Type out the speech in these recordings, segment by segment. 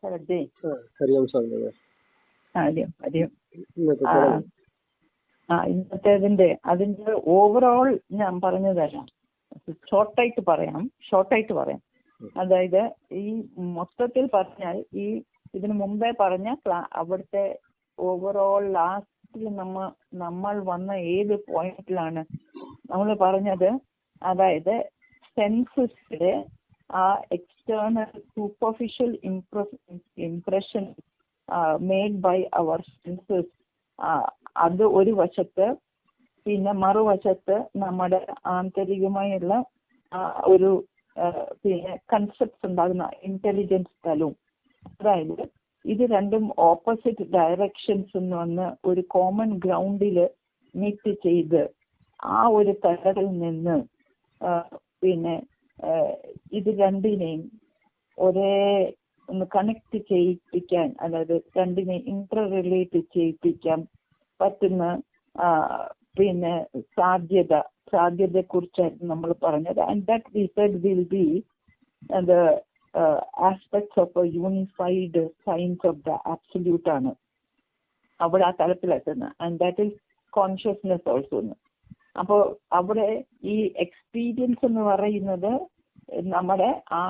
ശരതേ, ഹരിയം സ്വാമി. ഇന്നത്തെ അതിന്റെ ഓവറോൾ ഞാൻ പറഞ്ഞു തരാം. ഷോർട്ടായിട്ട് പറയാം. അതായത് ഈ മൊത്തത്തിൽ പറഞ്ഞാൽ ഈ ഇതിനു മുമ്പേ പറഞ്ഞ അവിടുത്തെ ഓവറോൾ ലാസ്റ്റിൽ നമ്മൾ വന്ന ഏത് പോയിന്റിലാണ് നമ്മൾ പറഞ്ഞത്, അതായത് സെൻസസിലെ ആ external superficial impression made by our senses, അത് ഒരു വശത്ത്, പിന്നെ മറുവശത്ത് നമ്മുടെ ആന്തരികമായുള്ള ഒരു പിന്നെ കൺസെപ്റ്റ്സ് ഉണ്ടാകുന്ന ഇന്റലിജൻസ് തലവും. അതായത് ഇത് രണ്ടും ഓപ്പോസിറ്റ് ഡയറക്ഷൻസ് വന്ന് ഒരു കോമൺ ഗ്രൗണ്ടിൽ മീറ്റ് ചെയ്ത് ആ ഒരു തലത്തിൽ നിന്ന് പിന്നെ ഇത് രണ്ടിനെയും ഒരേ ഒന്ന് കണക്ട് ചെയ്യിപ്പിക്കാൻ, അതായത് രണ്ടിനെ ഇന്റർ റിലേറ്റ് ചെയ്യിപ്പിക്കാൻ പറ്റുന്ന പിന്നെ സാധ്യതയെ കുറിച്ചായിരുന്നു നമ്മൾ പറഞ്ഞത്. And that we said will be the aspects of a unified science of the absolute ആണ് അവിടെ ആ തലത്തിലെത്തുന്നത്. And that is consciousness also. അപ്പോൾ അവിടെ ഈ എക്സ്പീരിയൻസ് എന്ന് പറയുന്നത് നമ്മുടെ ആ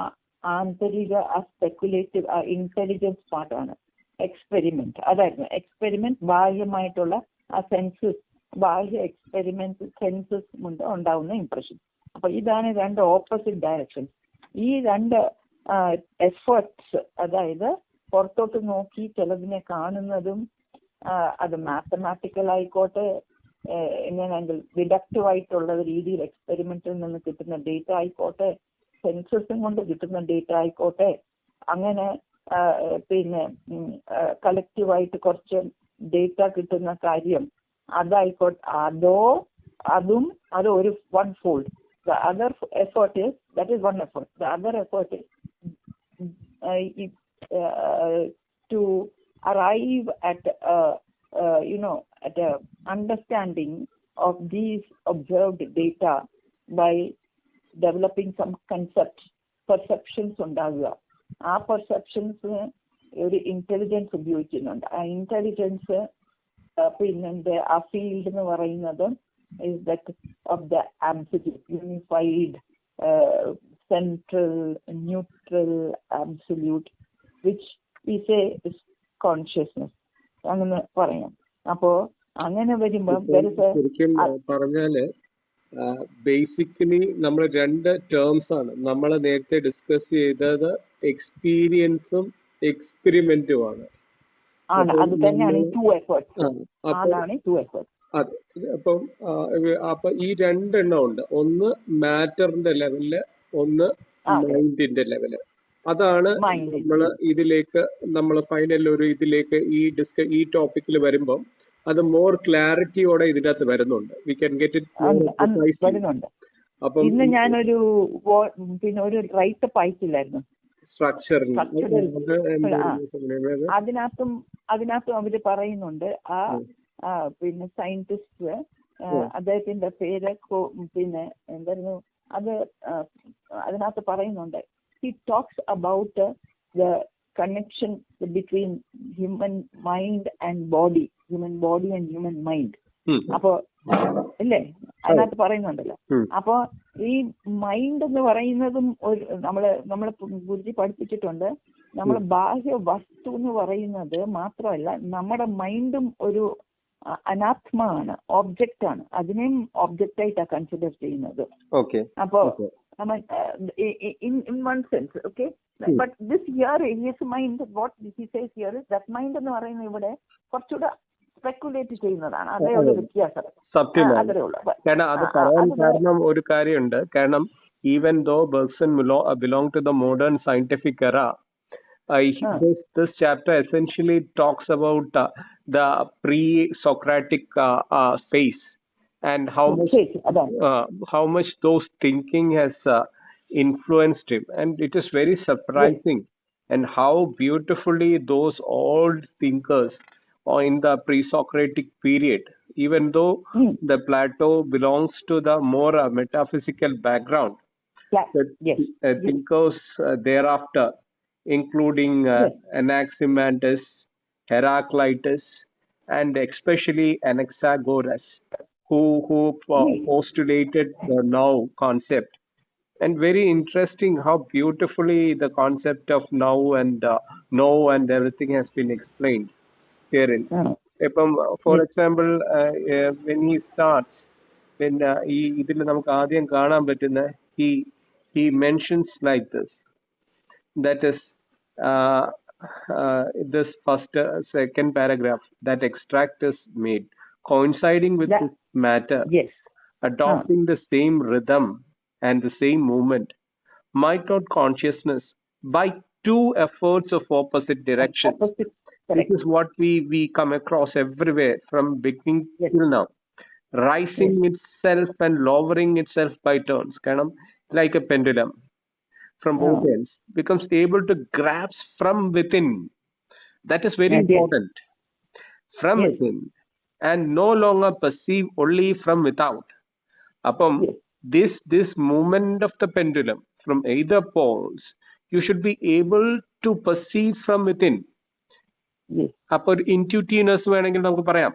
ആന്തരിക ആ സ്പെക്കുലേറ്റീവ് ആ ഇന്റലിജൻസ് പാർട്ടാണ്. എക്സ്പെരിമെന്റ് അതായിരുന്നു. എക്സ്പെരിമെന്റ് ബാഹ്യമായിട്ടുള്ള ആ സെൻസസ്, ബാഹ്യ എക്സ്പെരിമെന്റ് സെൻസസ് കൊണ്ട് ഉണ്ടാവുന്ന ഇംപ്രഷൻ. അപ്പൊ ഇതാണ് രണ്ട് ഓപ്പോസിറ്റ് ഡയറക്ഷൻ. ഈ രണ്ട് എഫേർട്സ്, അതായത് പുറത്തോട്ട് നോക്കി ചിലതിനെ കാണുന്നതും, അത് മാത്തമാറ്റിക്കൽ ആയിക്കോട്ടെ, എങ്ങനെയെങ്കിൽ ഡിഡക്റ്റീവ് ആയിട്ടുള്ള രീതിയിൽ എക്സ്പെരിമെന്റിൽ നിന്ന് കിട്ടുന്ന ഡേറ്റ ആയിക്കോട്ടെ, സെൻസസും കൊണ്ട് കിട്ടുന്ന ഡേറ്റ ആയിക്കോട്ടെ, അങ്ങനെ പിന്നെ കളക്റ്റീവായിട്ട് കുറച്ച് ഡേറ്റ കിട്ടുന്ന കാര്യം അതായിക്കോട്ടെ, അത് ഒരു one fold. The other effort is, that is one effort. The other effort is to arrive at at a understanding of these observed data by developing some concepts, perceptions ഉണ്ടാകുക. ആ പെർസെപ്ഷൻസ് ഒരു intelligence ഉപയോഗിക്കുന്നുണ്ട്. ആ intelligence പിന്നെ ആ field എന്ന് പറയുന്നത് is that of the absolute unified central neutral absolute, which we say is consciousness. അങ്ങനെ പറയാം. അപ്പോ അങ്ങനെ വരുമ്പോൾ ശരിക്കും പറഞ്ഞാല് ബേസിക്കലി നമ്മൾ രണ്ട് ടേംസ് ആണ് നമ്മൾ നേരത്തെ ഡിസ്കസ് ചെയ്തത്. എക്സ്പീരിയൻസും എക്സ്പെരിമെന്റും ആണ്. അത് തന്നെയാണ് ഈ ടു എഫേർട്സ്. അതാണ് ടു എഫേർട്സ്. അതെ. അപ്പൊ ഈ രണ്ടെണ്ണം ഉണ്ട്. ഒന്ന് മാറ്ററിന്റെ ലെവലില്, ഒന്ന് മൈൻഡിന്റെ ലെവല്. അതാണ് നമ്മൾ ഫൈനൽ ഒരു ഇതിലേക്ക് ഈ ടോപ്പിക്കിൽ വരുമ്പം അത് മോർ ക്ലാരിറ്റിയോടെ ഇതിന്റെ അകത്ത് വരുന്നുണ്ട്. വി ക്യാൻ ഗെറ്റ് ഇറ്റ് വരുന്നുണ്ട്. അപ്പം ഇന്ന് ഞാനൊരു ഒരു റൈറ്റപ്പ് അയച്ചില്ലായിരുന്നു സ്ട്രക്ചറിൽ. അതിനകത്തും അവര് പറയുന്നുണ്ട്. പിന്നെ സയന്റിസ്റ്റ്, അദ്ദേഹത്തിന്റെ പേര് പിന്നെ എന്തായിരുന്നു, അത് അതിനകത്ത് പറയുന്നുണ്ട്. He talks about the connection between human mind and body, human body and human mind. അപ്പൊ ഇല്ലേ, അതിനകത്ത് പറയുന്നുണ്ടല്ലോ. അപ്പൊ ഈ മൈൻഡ് എന്ന് പറയുന്നതും ഒരു നമ്മള് ഗുരുജി പഠിപ്പിച്ചിട്ടുണ്ട്. നമ്മൾ ബാഹ്യ വസ്തു എന്ന് പറയുന്നത് മാത്രമല്ല, നമ്മുടെ മൈൻഡും ഒരു അനാത്മമാണ്, ഒബ്ജക്റ്റ് ആണ്. അതിനെയും ഒബ്ജക്റ്റ് ആയിട്ടാണ് കൺസിഡർ ചെയ്യുന്നത്. അപ്പോ in one sense, okay, but this here his mind, what he says here is that mind എന്ന് പറയുന്നത് ഇവിടെ കുറച്ചുകൂടെ സ്പെക്കുലേറ്റ് ചെയ്യുന്നതാണ്. അതേ ഒരു വ്യത്യാസം. സത്യമാണ്. കാരണം അത് പറയാൻ കാരണം ഒരു കാര്യമുണ്ട്. കാരണം even though person belong to the modern scientific era, this chapter essentially talks about the pre-Socratic phase and how much those thinking has influenced him, and it is very surprising and how beautifully those old thinkers in the pre-Socratic period, even though the Plato belongs to the more metaphysical background, thinkers thereafter including Anaximander, Heraclitus, and especially Anaxagoras, who postulated the now concept. And very interesting how beautifully the concept of now and know and everything has been explained herein. For example, when he starts, when ഇതിൽ നമുക്ക് ആദ്യം കാണാൻ പറ്റുന്ന he mentions like this, that is this first second paragraph, that extract is made coinciding with this matter, adopting the same rhythm and the same movement, might not consciousness by two efforts of opposite direction. This is what we come across everywhere from beginning till now. Rising itself and lowering itself by turns, kind of like a pendulum from both ends, becomes able to grasp from within. That is very important. From within, and no longer perceive only from without. Upon this movement of the pendulum from either poles, you should be able to perceive from within. അപ്പോൾ intuitiveness വേണമെങ്കിൽ നമുക്ക് പറയാം.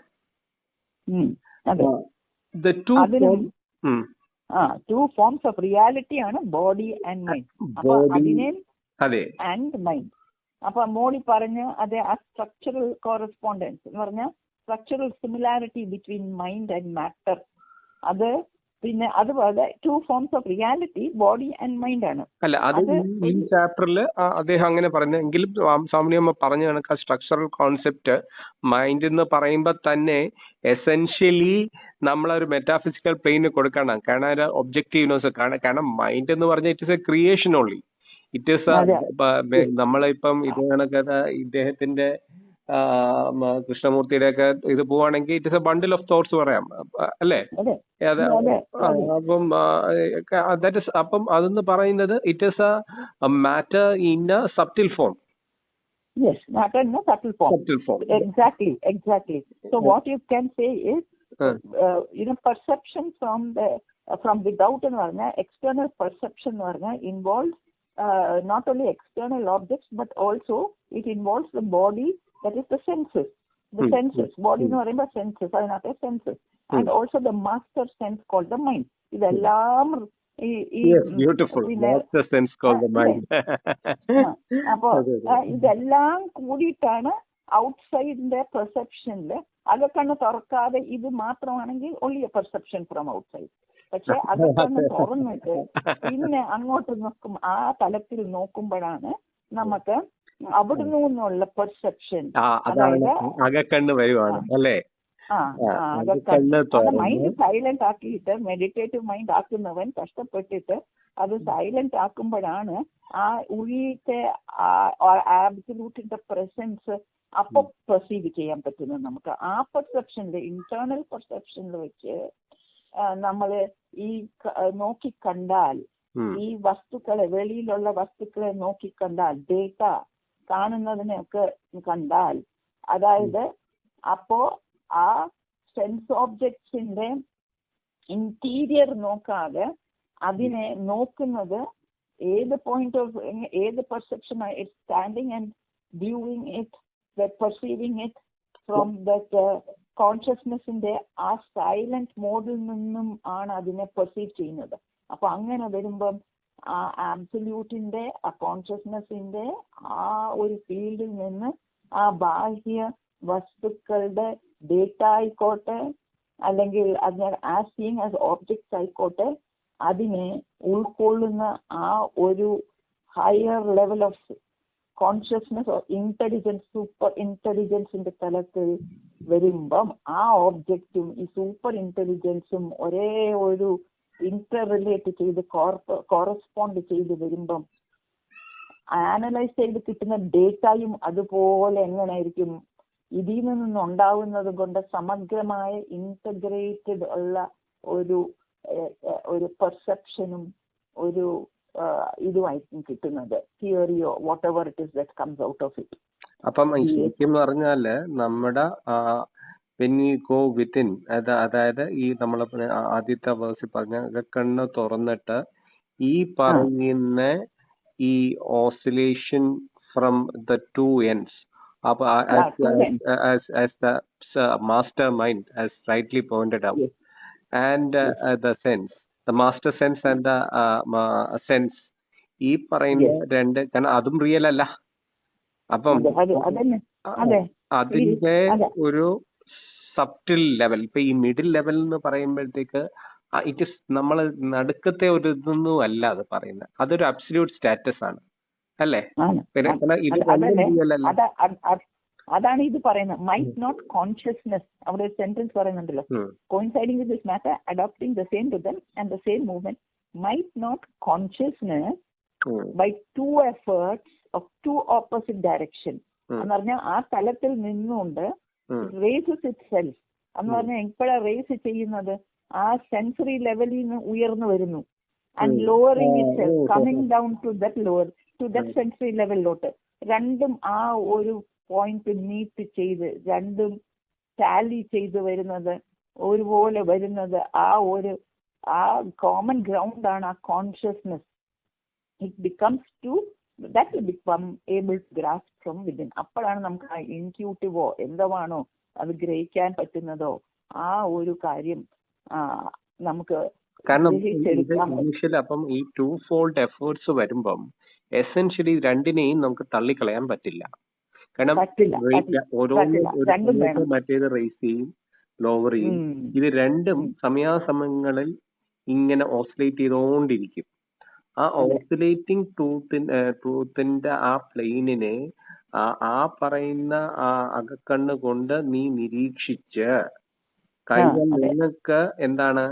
The two forms of reality ആണ് body and mind. അപ്പൊ അതിനെ and mind. അപ്പൊ മോഡി പറഞ്ഞ അതെ ആ സ്ട്രക്ചറൽ കോറസ്പോണ്ടൻസ് എന്ന് പറഞ്ഞാൽ structural similarity between mind and matter, അത് പിന്നെ അതുപോലെ two forms of reality body and mind ആണ്. അല്ല, അത് ഈ ചാപ്റ്ററിൽ അദ്ദേഹം അങ്ങനെ പറഞ്ഞെങ്കിലും സ്വാമിനിയമ്മ പറഞ്ഞ കണക്ക് സ്ട്രക്ചറൽ കോൺസെപ്റ്റ് മൈൻഡ് എന്ന് പറയുമ്പോൾ തന്നെ എസെൻഷ്യലി നമ്മളൊരു മെറ്റാഫിസിക്കൽ പ്ലെയിന് കൊടുക്കണം. കാരണം ഒബ്ജക്റ്റീവ്നെസ്, കാരണം മൈൻഡ് എന്ന് പറഞ്ഞാൽ it is A creation only. It is നമ്മളിപ്പം ഇത് കണക്ക് ഇദ്ദേഹത്തിന്റെ കൃഷ്ണമൂർത്തിയുടെ ഒക്കെ ഇത് പോവാണെങ്കിൽ it is a bundle of thoughts പറയാം, അല്ലേ? അപ്പം അതെന്ന് പറയുന്നത് it is A matter in A subtle form. Yes, matter in a subtle form. Exactly. So what you can say is, perception from without എന്ന് പറഞ്ഞാൽ external perception എന്ന് പറഞ്ഞാൽ involves not only external objects but also it involves the body, that is the senses. Body എന്ന് പറയുമ്പോൾ senses, അതിനകത്തെ senses, and also the master sense called the mind. ഇതെല്ലാം beautiful. That's the sense called the mind. അപ്പൊ ഇതെല്ലാം കൂടിയിട്ടാണ് ഔട്ട്സൈഡിന്റെ പെർസെപ്ഷനില് അതൊക്കെ തുറക്കാതെ ഇത് മാത്രമാണെങ്കിൽ only a perception from outside. പക്ഷെ അതൊക്കെ തുറന്നിട്ട് പിന്നെ അങ്ങോട്ട് നോക്കും, ആ തലത്തിൽ നോക്കുമ്പോഴാണ് നമുക്ക് അവിടുന്ന് നിന്നുള്ള പെർസെപ്ഷൻ, അതായത് അകക്കണ്ണ് വരുവാണ്, അല്ലേ? മൈൻഡ് സൈലന്റ് ആക്കിയിട്ട് മെഡിറ്റേറ്റീവ് മൈൻഡ് ആക്കുന്നവൻ കഷ്ടപ്പെട്ടിട്ട് അത് സൈലന്റ് ആക്കുമ്പോഴാണ് ആ ഉള്ളിലത്തെ ആബ്സല്യൂട്ടിന്റെ പ്രസൻസ് അപ്പൊ പെർസീവ് ചെയ്യാൻ പറ്റുന്നത് നമുക്ക്. ആ പെർസെപ്ഷനിൽ, ഇന്റേണൽ പെർസെപ്ഷനിൽ വെച്ച് നമ്മള് ഈ നോക്കിക്കണ്ടാൽ, ഈ വസ്തുക്കളെ, വെളിയിലുള്ള വസ്തുക്കളെ നോക്കിക്കണ്ടാൽ, ഡേറ്റ കാണുന്നതിനെയൊക്കെ കണ്ടാൽ, അതായത് അപ്പോ ആ സെൻസ് ഓബ്ജക്ട്സിന്റെ ഇന്റീരിയർ നോക്കാതെ അതിനെ നോക്കുന്നത് ഏത് പോയിന്റ് ഓഫ്, ഏത് perception, it standing and viewing it, perceiving it from that കോൺഷ്യസ്നെസ്സിന്റെ ആ സൈലന്റ് മോഡിൽ നിന്നും ആണ് അതിനെ പെർസീവ് ചെയ്യുന്നത്. അപ്പൊ അങ്ങനെ വരുമ്പം ആ ആബ്സല്യൂട്ടിന്റെ, ആ കോൺഷ്യസ്നെസ്സിന്റെ ആ ഒരു ഫീൽഡിൽ നിന്ന് ആ ബാഹ്യ വസ്തുക്കളുടെ ഡേറ്റ ആയിക്കോട്ടെ, അല്ലെങ്കിൽ അതിനെ ആസ് സീയിങ് ആസ് ഓബ്ജക്ട്സ് ആയിക്കോട്ടെ, അതിനെ ഉൾക്കൊള്ളുന്ന ആ ഒരു higher level of consciousness or intelligence, super ഇന്റലിജൻസിന്റെ തലത്തിൽ വരുമ്പം ആ ഓബ്ജക്റ്റും ഈ സൂപ്പർ ഇന്റലിജൻസും ഒരേ ഒരു ഇന്റർ റിലേറ്റ് ചെയ്ത് കോറസ്പോണ്ട് ചെയ്ത് വരുമ്പം ആനലൈസ് ചെയ്ത് കിട്ടുന്ന ഡേറ്റയും അതുപോലെ എങ്ങനെയായിരിക്കും ഇതിൽ നിന്നുണ്ടാവുന്നത് കൊണ്ട് സമഗ്രമായ ഇന്റഗ്രേറ്റഡ് ഉള്ള ഒരു പെർസെപ്ഷനും ഒരു ഇതുമായിരിക്കും കിട്ടുന്നത്, തിയറിയോ whatever it is that comes out of it. അപ്പം ശരിക്കും പറഞ്ഞാല് നമ്മുടെ when you go within, അതായത് ഈ നമ്മൾ ആദ്യത്തെ വേഴ്സിൽ പറഞ്ഞ കണ്ണ് തുറന്നിട്ട് ഈ പറയുന്ന ഈ oscillation from the two ends. As the mastermind has rightly pointed out. Yes. And the sense, the master sense and the sense, ഈ പറയുന്ന രണ്ട്, കാരണം അതും റിയൽ അല്ല. അപ്പം അതിന്റെ ഒരു സബ്റ്റിൽ ലെവൽ, ഇപ്പൊ ഈ മിഡിൽ ലെവൽ എന്ന് പറയുമ്പോഴത്തേക്ക് ഇറ്റ് ഇസ് നമ്മൾ നടുക്കത്തെ ഒരു ഇതൊന്നും അല്ല അത് പറയുന്നത്, അതൊരു അബ്സല്യൂട്ട് സ്റ്റാറ്റസ് ആണ് അല്ലേ? പിന്നെ ഇത് അതാണ് ഇത് പറയുന്നത്. മൈറ്റ് നോട്ട് കോൺഷ്യസ്നെസ്, അവിടെ ഒരു സെന്റൻസ് പറയുന്നുണ്ടല്ലോ, coinciding with this matter adopting the same rhythm and the same movement, might not consciousness by two efforts of two opposite direction എന്ന് പറഞ്ഞാൽ ആ തലത്തിൽ നിന്നുകൊണ്ട് റേസസ് ഇറ്റ് സെൽഫ് എന്ന് പറഞ്ഞാൽ എപ്പോഴാണ് റേസ് ചെയ്യുന്നത്? ആ സെൻസറി ലെവലിൽ നിന്ന് ഉയർന്നു വരുന്നു and lowering itself, coming down to that lower to that sensory ലെവലിലോട്ട്. രണ്ടും ആ ഒരു പോയിന്റ് മീറ്റ് ചെയ്ത് രണ്ടും ടാലി ചെയ്ത് വരുന്നത്, ഒരുപോലെ വരുന്നത്, ആ കോമൺ ഗ്രൗണ്ട് ആണ് ആ consciousness. It becomes to that will become able to grasp from within. അപ്പോഴാണ് നമുക്ക് ആ ഇൻറ്റ്യൂട്ടീവോ എന്താണോ അത് ഗ്രഹിക്കാൻ പറ്റുന്നതോ ആ ഒരു കാര്യം നമുക്ക്. കാരണം അപ്പം ഈ ടു ഫോൾഡ് എഫേർട്സ് വരുമ്പം എസെൻഷ്യലി രണ്ടിനെയും നമുക്ക് തള്ളിക്കളയാൻ പറ്റില്ല. കാരണം മറ്റേത് റേസ് ചെയ്യും, ലോവർ ചെയ്യും. ഇത് രണ്ടും സമയാസമയങ്ങളിൽ ഇങ്ങനെ ഓസിലേറ്റ് ചെയ്തോണ്ടിരിക്കും. ആ ഓസിലേറ്റിംഗ് ട്രൂത്തിന്റെ ആ പ്ലെയിനിനെ ആ പറയുന്ന അകക്കണ്ണ് കൊണ്ട് നീ നിരീക്ഷിച്ച് കഴിഞ്ഞാൽ നിങ്ങൾക്ക് എന്താണ്,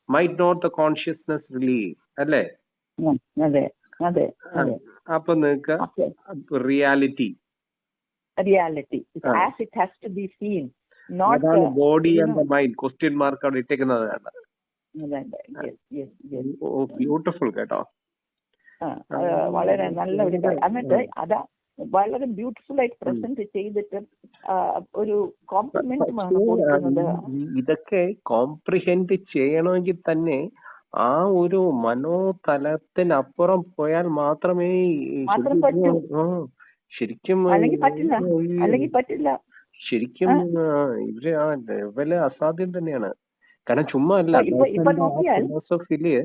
might not the consciousness relieve അല്ലേ? അപ്പൊ നിങ്ങൾക്ക് reality body and mind question mark അവിടെ ഇട്ടേക്കുന്നത്. ബ്യൂട്ടിഫുൾ കേട്ടോ. വളരെ നല്ല ഒരു കാര്യം. എന്നിട്ട് അതാ വളരെ ബ്യൂട്ടിഫുൾ ആയിട്ട് പ്രസന്റ് ചെയ്തിട്ട് ഒരു കോംപ്ലിമെന്റ് കൊടുക്കുന്നത്. ഇതൊക്കെ കോംപ്രിഹെൻഡ് ചെയ്യണമെങ്കിൽ തന്നെ ആ ഒരു മനോതലത്തിനപ്പുറം പോയാൽ മാത്രമേ ശരിക്കും പറ്റില്ല. ശരിക്കും ഇവര് അസാധ്യം തന്നെയാണ്. കാരണം ചുമ്മാ അല്ല, ഫിലോസഫിയില്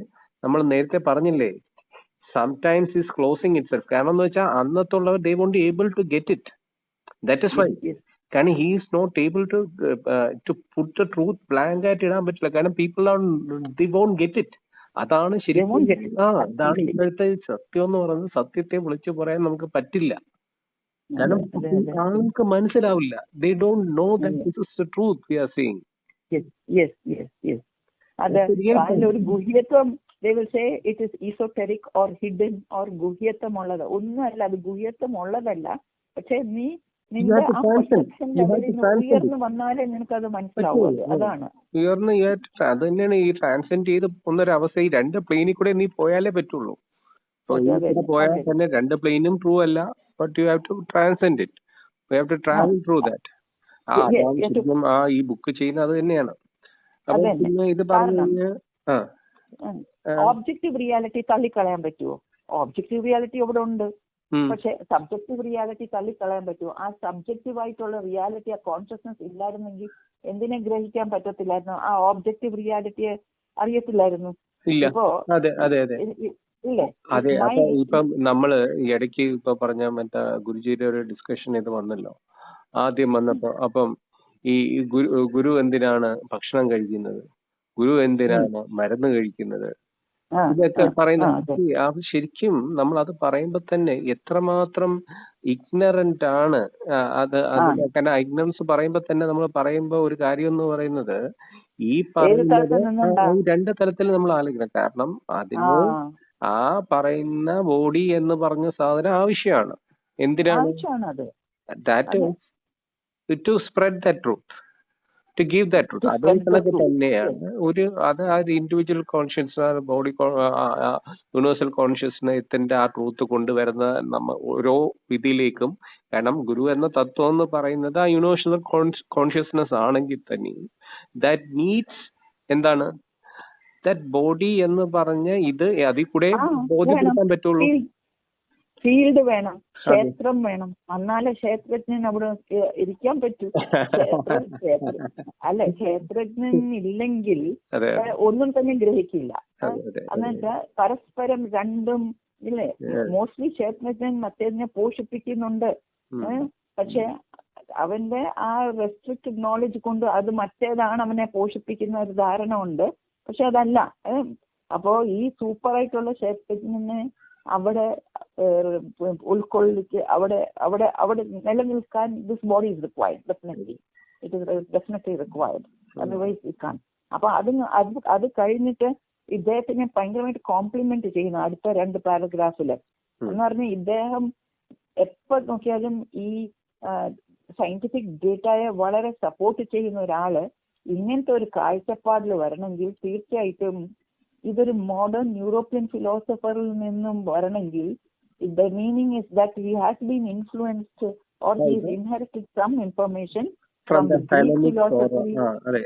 നമ്മൾ നേരത്തെ പറഞ്ഞില്ലേ, sometimes is closing itself. കാരണം എന്ന് വെച്ചാൽ അന്നത്തുള്ളവർ they won't be able to get it. That is why. കാരണം he is not able to put the truth blank ആയിട്ട് ഇടാൻ പറ്റില്ല. കാരണം people they won't get it. അതാണ് ശരിക്കും അതാണ് ഇപ്പോഴത്തെ സത്യം എന്ന് പറയുന്നത്. സത്യത്തെ വിളിച്ചു പറയാൻ നമുക്ക് പറ്റില്ല. കാരണം ആൾക്ക് മനസ്സിലാവില്ല. They don't know that this is the truth we are saying. Yes. അത് ഒരു ഗുഹ്യത്വം. They will say it is esoteric or hidden or ഗുഹ്യത്വമുള്ളത്. ഒന്നുമല്ല, അത് ഗുഹ്യത്വമുള്ളതല്ല. പക്ഷെ നീ നിന്റെ ആ പെർസെപ്ഷൻ ലെവലിൽ ഉയർന്നു വന്നാലേ നിനക്കത് മനസ്സിലാവുള്ളൂ. അതാണ് അത് തന്നെയാണ് ഈ ട്രാൻസെൻഡ് ചെയ്ത് പോകുന്നൊരവസ്ഥ. ഈ രണ്ട് പ്ലെയിനിൽ കൂടെ നീ പോയാലേ പറ്റുള്ളൂ. പോയാൽ തന്നെ രണ്ട് പ്ലെയിനും ട്രൂ അല്ല, but you have to transcend it. You have to travel through that. ഈ ബുക്ക് ചെയ്യുന്നത് അത് തന്നെയാണ്. അപ്പൊ പിന്നെ ഇത് പറഞ്ഞു ഓബ്ജക്റ്റീവ് റിയാലിറ്റി തള്ളിക്കളയാൻ പറ്റുമോ? ഓബ്ജക്റ്റീവ് റിയാലിറ്റി ഇവിടെ ഉണ്ട്, പക്ഷെ സബ്ജക്റ്റീവ് റിയാലിറ്റി തള്ളിക്കളയാൻ പറ്റുമോ? ആ സബ്ജക്റ്റീവ് ആയിട്ടുള്ള റിയാലിറ്റി, ആ കോൺഷ്യസ്നസ് ഇല്ലായിരുന്നെങ്കിൽ എന്തിനെ ഗ്രഹിക്കാൻ പറ്റത്തില്ലായിരുന്നു? ആ ഓബ്ജക്റ്റീവ് റിയാലിറ്റിയെ അറിയത്തില്ലായിരുന്നു. ഇപ്പൊ ഇപ്പം നമ്മള് ഇടയ്ക്ക് ഇപ്പൊ പറഞ്ഞ മറ്റേ ഗുരുജിയുടെ ഒരു ഡിസ്കഷൻ ഇത് വന്നല്ലോ ആദ്യം വന്നപ്പോ. അപ്പം ഈ ഗുരു എന്തിനാണ് ഭക്ഷണം കഴിക്കുന്നത്, ഗുരു എന്തിനാണ് മരുന്ന് കഴിക്കുന്നത്, ഇതൊക്കെ പറയുന്നത് ശരിക്കും നമ്മൾ അത് പറയുമ്പോ തന്നെ എത്രമാത്രം ഇഗ്നറന്റ് ആണ് അത്. കാരണം ഇഗ്നറൻസ് പറയുമ്പോ തന്നെ നമ്മൾ പറയുമ്പോ ഒരു കാര്യം എന്ന് പറയുന്നത് ഈ പറയുന്നത് രണ്ട് തലത്തിൽ നമ്മൾ ആലോചിക്കണം. കാരണം അതിന് ആ പറയുന്ന ബോഡി എന്ന് പറഞ്ഞ സാധനം ആവശ്യമാണ്. എന്തിനാണ്? That to spread the truth, to give that truth. അതേ കണക്ക് തന്നെയാണ് അത് ആ ഇൻഡിവിജ്വൽ കോൺഷ്യസ്നസ്, ബോഡി യൂണിവേഴ്സൽ കോൺഷ്യസ്നസിന്റെ ആ ട്രൂത്ത് കൊണ്ടുവരുന്ന നമ്മ ഓരോ വിധിയിലേക്കും. കാരണം ഗുരു എന്ന തത്വം എന്ന് പറയുന്നത് ആ യൂണിവേഴ്സൽ കോൺഷ്യസ്നസ് ആണെങ്കിൽ തന്നെ ദാറ്റ് നീഡ്സ് എന്താണ്, ദാറ്റ് ബോഡി എന്ന് പറഞ്ഞ ഇത് അതിൽ കൂടെ ബോധ്യപ്പെടുത്താൻ പറ്റുള്ളൂ. ഫീൽഡ് വേണം, ക്ഷേത്രം വേണം, എന്നാലേ ക്ഷേത്രജ്ഞൻ അവിടെ ഇരിക്കാൻ പറ്റൂ. അല്ല, ക്ഷേത്രജ്ഞൻ ഇല്ലെങ്കിൽ ഒന്നും തന്നെ ഗ്രഹിക്കില്ല. എന്നുവെച്ചാൽ പരസ്പരം രണ്ടും ഇല്ലേ, മോസ്റ്റ്ലി ക്ഷേത്രജ്ഞൻ മറ്റേതിനെ പോഷിപ്പിക്കുന്നുണ്ട്. പക്ഷെ അവന്റെ ആ റെസ്ട്രിക്റ്റഡ് നോളജ് കൊണ്ട് അത് മറ്റേതാണ് അവനെ പോഷിപ്പിക്കുന്ന ഒരു ധാരണ ഉണ്ട്. പക്ഷെ അതല്ല. അപ്പോ ഈ സൂപ്പറായിട്ടുള്ള ക്ഷേത്രജ്ഞനെ അവിടെ ഉൾക്കൊള്ളിച്ച് അവിടെ നിലനിൽക്കാൻ this body is required. Definitely it is definitely required. Otherwise it can. അപ്പൊ അത് കഴിഞ്ഞിട്ട് ഇദ്ദേഹത്തിനെ ഭയങ്കരമായിട്ട് കോംപ്ലിമെന്റ് ചെയ്യുന്നു അടുത്ത 2 പാരഗ്രാഫില്. എന്ന് പറഞ്ഞാൽ ഇദ്ദേഹം എപ്പോ നോക്കിയാലും ഈ സയന്റിഫിക് ഡേറ്റയെ വളരെ സപ്പോർട്ട് ചെയ്യുന്ന ഒരാള് ഇങ്ങനത്തെ ഒരു കാഴ്ചപ്പാടിൽ വരണമെങ്കിൽ തീർച്ചയായിട്ടും ഇതൊരു മോഡേൺ യൂറോപ്യൻ ഫിലോസഫറിൽ നിന്നും വരണമെങ്കിൽ the meaning is that he has been influenced or he has inherited some information from the Greek philosophy.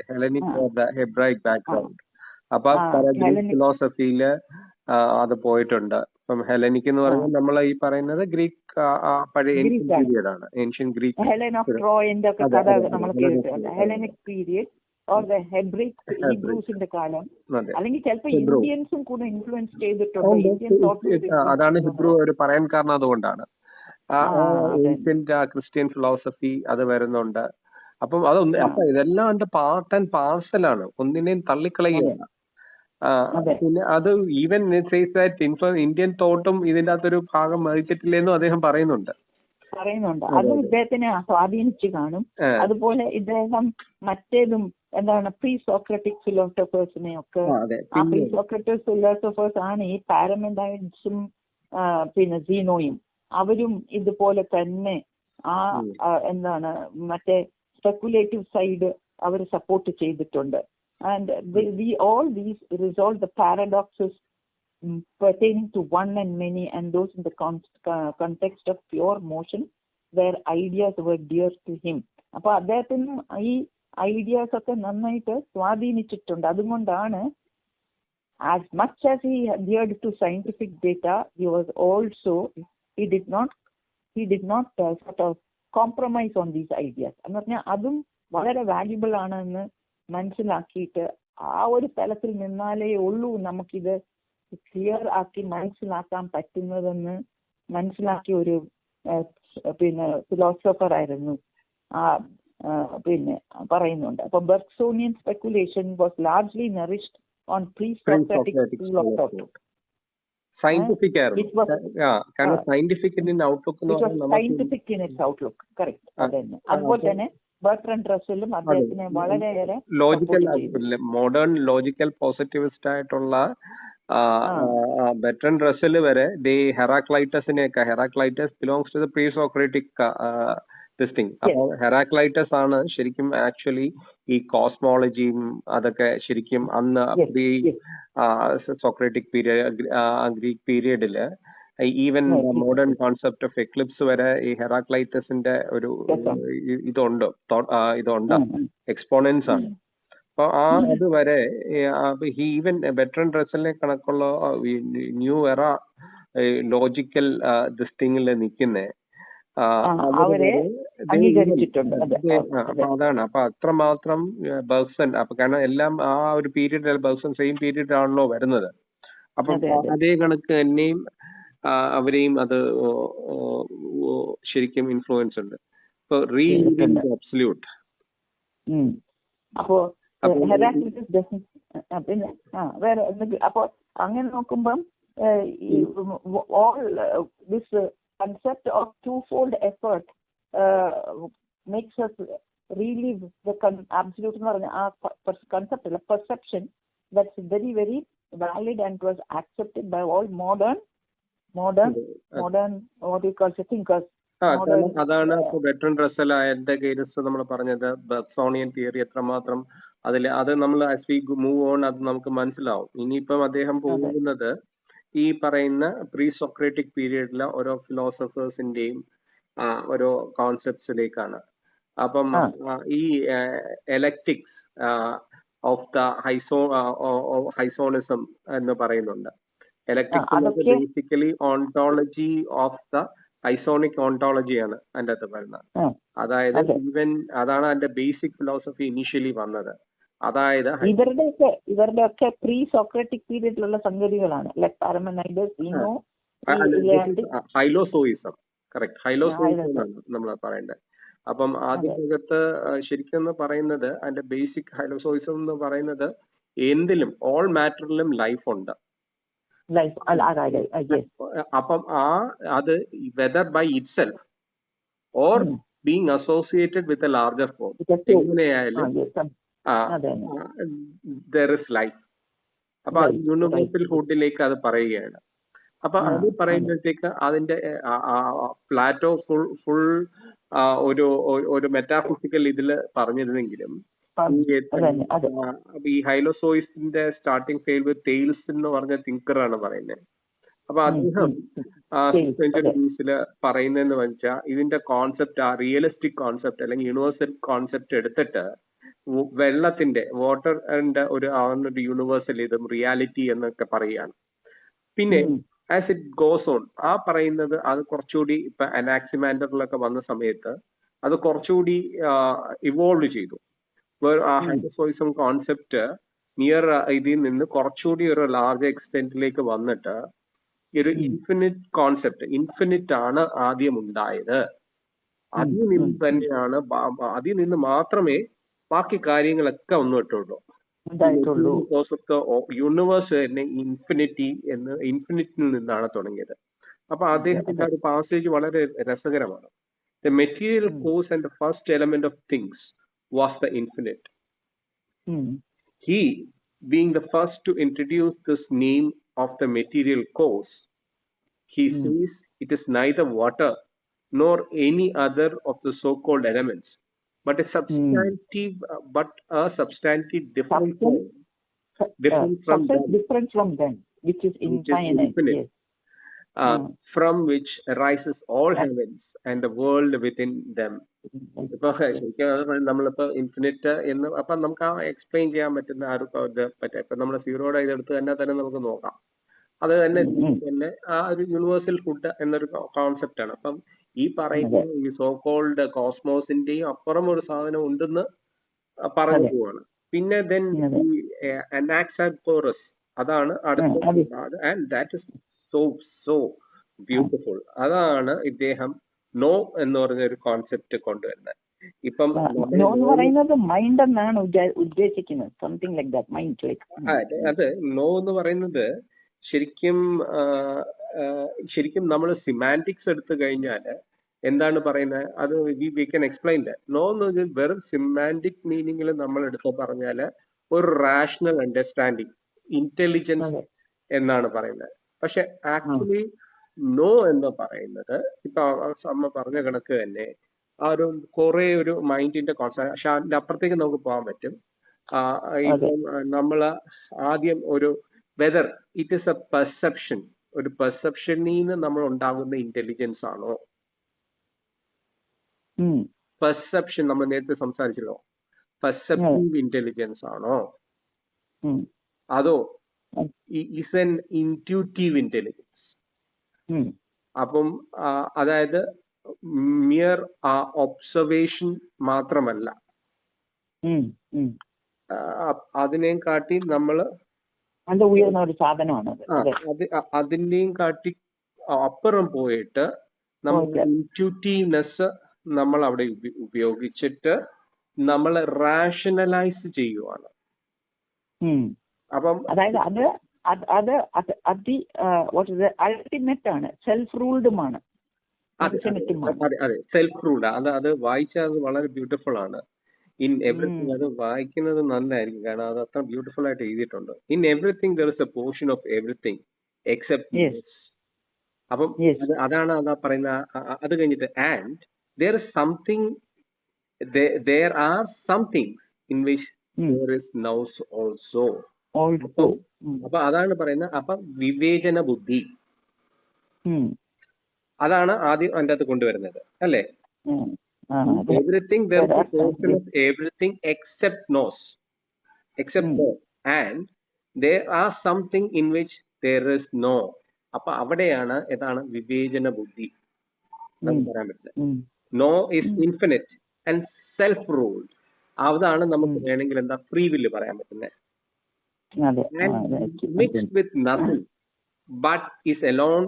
Hellenic or the Hebraic background. അപ്പൊ ഗ്രീക്ക് ഫിലോസഫിയില് അത് പോയിട്ടുണ്ട്. ഇപ്പം ഹെലനിക് എന്ന് പറഞ്ഞാൽ നമ്മൾ ഈ പറയുന്നത് ഗ്രീക്ക് പഴയ ഏൻഷ്യൻ പീരിയഡ് ആണ്. ഏൻഷ്യൻ ഗ്രീക്ക് ഹെലൻ ഓഫ് ട്രോയിന്റെ ഒക്കെ കഥ നമ്മൾ കേട്ടിട്ടുണ്ട്. ഹെലനിക് പീരിയഡ് ഓർ ദ ഹെബ്രിക് ഹീബ്രൂസിന്റെ കാലം, അല്ലെങ്കിൽ ചിലപ്പോൾ ഇന്ത്യൻസും കൂടെ ഇൻഫ്ലുവൻസ് ചെയ്തിട്ടുണ്ട്. അതാണ് ഹിബ്രു ഒരു പറയാൻ കാരണം അതുകൊണ്ടാണ്. ഏൻഷ്യന്റ് ക്രിസ്ത്യൻ ഫിലോസഫി അത് വരുന്നുണ്ട്. അപ്പം അതൊന്ന് അപ്പൊ ഇതെല്ലാം അതിന്റെ പാർട്ട് ആൻഡ് പാർസലാണ്, ഒന്നിനെയും തള്ളിക്കളയുകയാണ്. പിന്നെ അത് ഈവൻ ഇന്ത്യൻ തോട്ടും ഇതിന്റെ അകത്തൊരു ഭാഗം വഹിച്ചിട്ടില്ലെന്നും അദ്ദേഹം പറയുന്നുണ്ട്. അതും ഇദ്ദേഹത്തിനെ സ്വാധീനിച്ചു കാണും. അതുപോലെ ഇദ്ദേഹം മറ്റേതും എന്താണ് പ്രീ സോക്രട്ടിക് ഫിലോസഫേഴ്സിനെ ഒക്കെ, ആ പ്രീ സോക്രട്ടിക് ഫിലോസഫേഴ്സ് ആണ് ഈ പാരമെഡൈഡ്സും പിന്നെ സീനോയും. അവരും ഇതുപോലെ തന്നെ എന്താണ് മറ്റേ സ്പെക്കുലേറ്റീവ് സൈഡ് അവർ സപ്പോർട്ട് ചെയ്തിട്ടുണ്ട്. And all these resolve the paradoxes pertaining to one and many, and those in the context of pure motion where ideas were dear to him. അപ്പോൾ അദ്ദേഹത്തിന് ഈ ഐഡിയാസ് ഒക്കെ നന്നായിട്ട് സ്വാധീനിച്ചിട്ടുണ്ട്. അതുകൊണ്ടാണ് as much as he adhered to scientific data, he did not sort of compromise on these ideas. എന്ന് പറഞ്ഞാൽ അതും വളരെ വാല്യുബിൾ ആണെന്ന് മനസ്സിലാക്കിയിട്ട് ആ ഒരു തലത്തിൽ നിന്നാലേ ഉള്ളൂ നമുക്കിത് ക്ലിയർ ആക്കി മനസ്സിലാക്കാൻ പറ്റുന്നതെന്ന് മനസ്സിലാക്കിയ ഒരു പിന്നെ ഫിലോസഫർ ആയിരുന്നു പിന്നെ പറയുന്നുണ്ട്. അപ്പൊ Bergsonian speculation was largely nourished on pre-Socratic school of thought. Scientific in its outlook. Correct. അതന്നെ. അതുപോലെ തന്നെ ബർട്രൻഡ് റസ്സലും അദ്ദേഹത്തിനെ വളരെയേറെ ലോജിക്കൽ മോഡേൺ ലോജിക്കൽ പോസിറ്റിവിസ്റ്റ് ആയിട്ടുള്ള ബർട്രൻഡ് റസ്സൽ വരെ ഹെറാക്ലൈറ്റസ് ബിലോങ്സ് ടു ദ പ്രീ സോക്രറ്റിക് ദിസ്റ്റിംഗ്. അപ്പോൾ ഹെറാക്ലൈറ്റസ് ആണ് ശരിക്കും ആക്ച്വലി ഈ കോസ്മോളജിയും അതൊക്കെ ശരിക്കും അന്ന് പ്രീ സോക്രറ്റിക് പീരിയഡ് ഗ്രീക്ക് പീരിയഡില് even modern concept of eclipse വരെ ഈ ഹെറാക്ലൈറ്റസിന്റെ ഒരു ഇതുണ്ട് എക്സ്പോണൻസ് ആണ്. അപ്പൊ അത് വരെ ഈവൻ ബർട്രൻഡ് റസ്സലിനെ കണക്കുള്ള ന്യൂ എറ ലോജിക്കൽ ദിസ്റ്റിംഗിൽ നിൽക്കുന്നേ അപ്പൊ അതാണ്. അപ്പൊ അത്രമാത്രം ബർഗ്സൺ അപ്പൊ കാരണം എല്ലാം ആ ഒരു പീരീഡ് ബർഗ്സൺ സെയിം പീരീഡ് ആണല്ലോ വരുന്നത്. അപ്പൊ അതേ കണക്ക് തന്നെയും അവരെയും അത് ശരിക്കും ഇൻഫ്ലുവൻസ് ഉണ്ട്. ഇപ്പൊ അബ്സല്യൂട്ട്. അപ്പോ പിന്നെ വേറെ അപ്പൊ അങ്ങനെ നോക്കുമ്പം this concept of to-fold effort makes us relive the absolute എന്ന് പറഞ്ഞ ആ കൺസെപ്റ്റ് അല്ല perception that's very very valid and was accepted by all modern what you call thinkers. അതാണ് ബർട്രൻഡ് റസ്സൽ എന്റെ കേസ് നമ്മൾ പറഞ്ഞത് ബെർഗ്സോണിയൻ തിയറി എത്രമാത്രം അത് നമ്മൾ ആസ് വി മൂവ് ഓൺ അത് നമുക്ക് മനസ്സിലാവും. ഇനിയിപ്പം അദ്ദേഹം പോകുന്നത് ഈ പറയുന്ന പ്രീ സോക്രറ്റിക് പീരിയഡിലെ ഓരോ ഫിലോസഫേഴ്സിന്റെയും ഓരോ കോൺസെപ്റ്റ്സിലേക്കാണ്. അപ്പം ഈ എലക്റ്റിക്സ് ഓഫ് ദ ഹൈസോണിസം എന്ന് പറയുന്നുണ്ട്. Electric basically ontology of the ഐസോണിക് ഓണ്ടോളജിയാണ് അതിൻ്റെ അകത്ത് പറയുന്നത്. അതായത് ഈവൻ അതാണ് അതിന്റെ ബേസിക് ഫിലോസഫി ഇനീഷ്യലി വന്നത്. അതായത് ഇവരുടെ ഒക്കെ പ്രീ സോക്രട്ടിക് പീരീഡിലുള്ള സംഗതികളാണ്. ഹൈലോസോയിസം, കറക്റ്റ്, ഹൈലോസോയിസം ആണ് നമ്മൾ പറയേണ്ടത്. അപ്പം അതിനകത്ത് ശരിക്കും പറയുന്നത് അതിന്റെ ബേസിക് ഹൈലോസോയിസം എന്ന് പറയുന്നത് എന്തിലും ഓൾ മാറ്ററിലും ലൈഫ് ഉണ്ട്. അപ്പം അത് whether by itself or being associated with a larger form, എങ്ങനെയായാലും there is life. അപ്പൊ യൂണിവേഴ്സൽ ഹുഡിലേക്ക് അത് പറയുകയാണ്. അപ്പൊ അത് പറയുമ്പോഴത്തേക്ക് അതിന്റെ പ്ലാറ്റോ ഫുൾ ഒരു മെറ്റാഫിസിക്കൽ ഇതിൽ പറഞ്ഞിരുന്നെങ്കിലും ഈ ഹൈലോസോയിസിന്റെ സ്റ്റാർട്ടിംഗ് ഫെയിൽ വിത്ത് തെയിൽസ് എന്ന് പറഞ്ഞ തിങ്കറാണ് പറയുന്നത്. അപ്പൊ അദ്ദേഹം സെഞ്ചുറീസിൽ പറയുന്നതെന്ന് വെച്ചാൽ ഇതിന്റെ കോൺസെപ്റ്റ്, ആ റിയലിസ്റ്റിക് കോൺസെപ്റ്റ് അല്ലെങ്കിൽ യൂണിവേഴ്സൽ കോൺസെപ്റ്റ് എടുത്തിട്ട് വെള്ളത്തിന്റെ വാട്ടറിന്റെ ഒരു യൂണിവേഴ്സലിസം, റിയാലിറ്റി എന്നൊക്കെ പറയുകയാണ്. പിന്നെ ആസ് ഇറ്റ് ഗോസ് ഓൺ പറയുന്നത് അത് കുറച്ചുകൂടി ഇപ്പൊ അനാക്സിമാൻഡറിലൊക്കെ വന്ന സമയത്ത് അത് കുറച്ചുകൂടി ഇവോൾവ് ചെയ്തു. ആ ഹൈലോസോയിസം കോൺസെപ്റ്റ് നിയർ ഇതിൽ നിന്ന് കുറച്ചുകൂടി ഒരു ലാർജ് എക്സ്റ്റെന്റിലേക്ക് വന്നിട്ട് ഒരു ഇൻഫിനിറ്റ് കോൺസെപ്റ്റ്, ഇൻഫിനിറ്റ് ആണ് ആദ്യം ഉണ്ടായത്. അതിൽ നിന്ന് തന്നെയാണ്, അതിൽ നിന്ന് മാത്രമേ ബാക്കി കാര്യങ്ങളൊക്കെ വന്നിട്ടുള്ളൂ. യൂണിവേഴ്സ് തന്നെ ഇൻഫിനിറ്റിൽ നിന്നാണ് തുടങ്ങിയത്. അപ്പൊ അദ്ദേഹത്തിന്റെ ഒരു പാസേജ് വളരെ രസകരമാണ്. The material cause and the first element of things was the infinite. He, being the first to introduce this name of the material cause, he says it is neither water nor any other of the so-called elements, but a substantive, different from them, which is infinite. Yes. From which arises all heavens and the world within them. ഇപ്പൊ ശരിക്കും നമ്മളിപ്പോ infinite എന്ന് അപ്പൊ നമുക്ക് explain ചെയ്യാൻ പറ്റുന്ന പറ്റും. ഇപ്പൊ നമ്മൾ സീറോയുടെ ഇതെടുത്ത് തന്നെ നമുക്ക് നോക്കാം. അത് തന്നെ ഒരു യൂണിവേഴ്സൽ ഫുഡ് എന്നൊരു കോൺസെപ്റ്റ് ആണ്. അപ്പം ഈ പറയുന്ന ഈ സോ കോൾഡ് കോസ്മോസിന്റെയും അപ്പുറം ഒരു സാധനം ഉണ്ടെന്ന് പറഞ്ഞു പോവാണ്. പിന്നെ ദെൻ ഈ അനാക്സാഗ്പോറസ് അതാണ് അടുത്ത, and that is so beautiful. അതാണ് ഇദ്ദേഹം നോ എന്ന് പറഞ്ഞ ഒരു കോൺസെപ്റ്റ് കൊണ്ടുവരുന്നത്. ഇപ്പം മൈൻഡ് എന്നാണ് ഉദ്ദേശിക്കുന്നത്, something like that, mind like. അത് നോ എന്ന് പറയുന്നത് ശരിക്കും നമ്മൾ സിമാൻറ്റിക്സ് എടുത്തു കഴിഞ്ഞാൽ എന്താണ് പറയുന്നത്, അത് we can explain that. Nous എന്ന് പറഞ്ഞാൽ വെറും സിമാൻറ്റിക് മീനിങ്ങിൽ നമ്മൾ എടുത്ത് പറഞ്ഞാൽ ഒരു റാഷണൽ അണ്ടർസ്റ്റാൻഡിങ്, ഇന്റലിജൻസ് എന്നാണ് പറയുന്നത്. പക്ഷെ ആക്ച്വലി നോ എന്ന് പറയുന്നത് ഇപ്പൊ അമ്മ പറഞ്ഞ കണക്ക് തന്നെ ഒരു കുറെ ഒരു മൈൻഡിന്റെ കോൺസെപ്റ്റ്. പക്ഷെ അതിന്റെ അപ്പുറത്തേക്ക് നമുക്ക് പോകാൻ പറ്റും. ഇപ്പം നമ്മള് ആദ്യം ഒരു whether it is A perception, ഒരു പെർസെപ്ഷനിൽ നിന്ന് നമ്മൾ ഉണ്ടാകുന്ന ഇന്റലിജൻസ് ആണോ, പെർസെപ്ഷൻ നമ്മൾ നേരത്തെ സംസാരിച്ചല്ലോ, പെർസെപ്റ്റീവ് ഇന്റലിജൻസ് ആണോ, അതോ ഇസ് എൻ ഇൻറ്റ്യൂട്ടീവ് ഇന്റലിജൻസ്. അപ്പം അതായത് മിയർ ഒബ്സർവേഷൻ മാത്രമല്ല, അതിനെയും കാട്ടി നമ്മള് ഉയർന്ന ഒരു സാധനമാണ്, അതിന്റെയും കാട്ടി അപ്പുറം പോയിട്ട് നമുക്ക് ഇൻറ്റ്യൂട്ടീവ്നെസ് നമ്മൾ അവിടെ ഉപയോഗിച്ചിട്ട് നമ്മൾ റാഷണലൈസ് ചെയ്യുവാണ്. അപ്പം അതായത് അത് അൾട്ടിമേറ്റ് ആണ്, സെൽഫ് റൂൾഡുമാണ്. അതെ, സെൽഫ് റൂൾഡ്. അത് വായിച്ചാൽ അത് വളരെ ബ്യൂട്ടിഫുൾ ആണ്. ഇൻ എവറിത്തിങ്, അത് വായിക്കുന്നത് നന്നായിരിക്കും, കാരണം അത് അത്ര ബ്യൂട്ടിഫുൾ ആയിട്ട് എഴുതിയിട്ടുണ്ട്. In everything there is A portion of everything except. അപ്പം അതാണ് അതാ പറയുന്ന. അത് കഴിഞ്ഞിട്ട് and there is something, there are some things in which there is now also. അപ്പൊ അതാണ് പറയുന്നത്. അപ്പൊ വിവേചന ബുദ്ധി അതാണ് ആദ്യം അതിൻ്റെ അകത്ത് കൊണ്ടുവരുന്നത്, അല്ലേ? Everything, there is a portion of everything except knows, except God, and there are something in which there is no. അപ്പൊ അവിടെയാണ് ഏതാണ് വിവേചന ബുദ്ധി നമുക്ക് പറയാൻ പറ്റില്ല. Nous is infinite and self ruled. അതാണ് നമുക്ക് വേണമെങ്കിൽ എന്താ ഫ്രീ വില്ല് പറയാൻ പറ്റുന്നത്. Mixed with nothing but is alone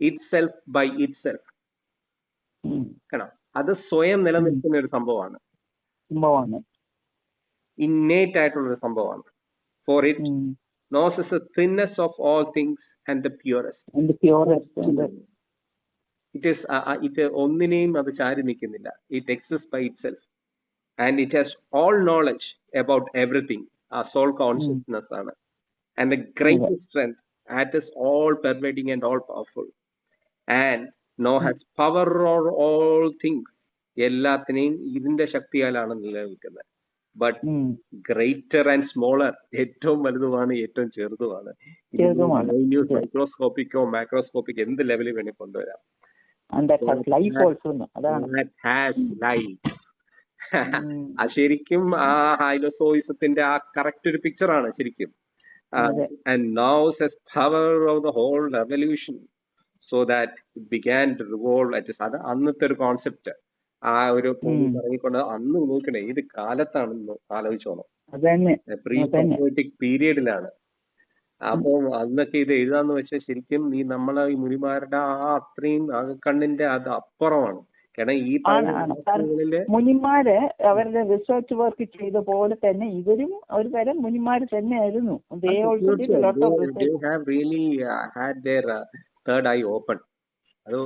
itself by itself. അത് സ്വയം നിലനിൽക്കുന്ന ഒരു സംഭവമാണ്, ഇന്നേറ്റ് ആയിട്ടുള്ള ഒരു സംഭവമാണ്. For it knows is the thinness of all things and the purest. It is it ഒന്നിനെയും അത് ചാരി നിൽക്കുന്നില്ല. It exists by itself and it has all knowledge about everything. ആ soul consciousness ആണ്. And the greatest strength, that is all pervading and all powerful. And now has power over all things. എല്ലാത്തിനെയും ഇതിന്റെ ശക്തിയാലാണ് നിലനിൽക്കുന്നത്. But greater and smaller, ഏറ്റവും വലുതുമാണ് ഏറ്റവും ചെറുതുമാണ്. മൈക്രോസ്കോപ്പിക്കോ മാക്രോസ്കോപ്പിക്കോ എന്ത് ലെവലിൽ വേണ്ടി കൊണ്ടുവരാം. ശരിക്കും ആ ഹൈലോസോയിസത്തിന്റെ ആ കറക്റ്റ് ഒരു പിക്ചറാണ് ശരിക്കും. And now has power of the whole revolution. So that it began to revolve at അത് അന്നത്തെ ഒരു കോൺസെപ്റ്റ്. ആ ഒരു ഇറങ്ങിക്കൊണ്ട് അന്ന് നോക്കണേ ഏത് കാലത്താണെന്ന് ആലോചിച്ചോണം. പ്രീ സോക്രറ്റിക് പീരിയഡിലാണ്. അപ്പൊ അന്നൊക്കെ ഇത് എഴുതാന്ന് വെച്ചാൽ ശരിക്കും ഈ നമ്മളെ ഈ മുനിമാരുടെ ആ അത്രയും കണ്ണിന്റെ അത് അപ്പുറമാണ്. കാരണം ഈ മുനിമാര് അവരുടെ റിസർച്ച് വർക്ക് ചെയ്ത പോലെ തന്നെ ഇവരും ഒരു തരം മുനിമാര് തന്നെയായിരുന്നു. Third eye open. അത്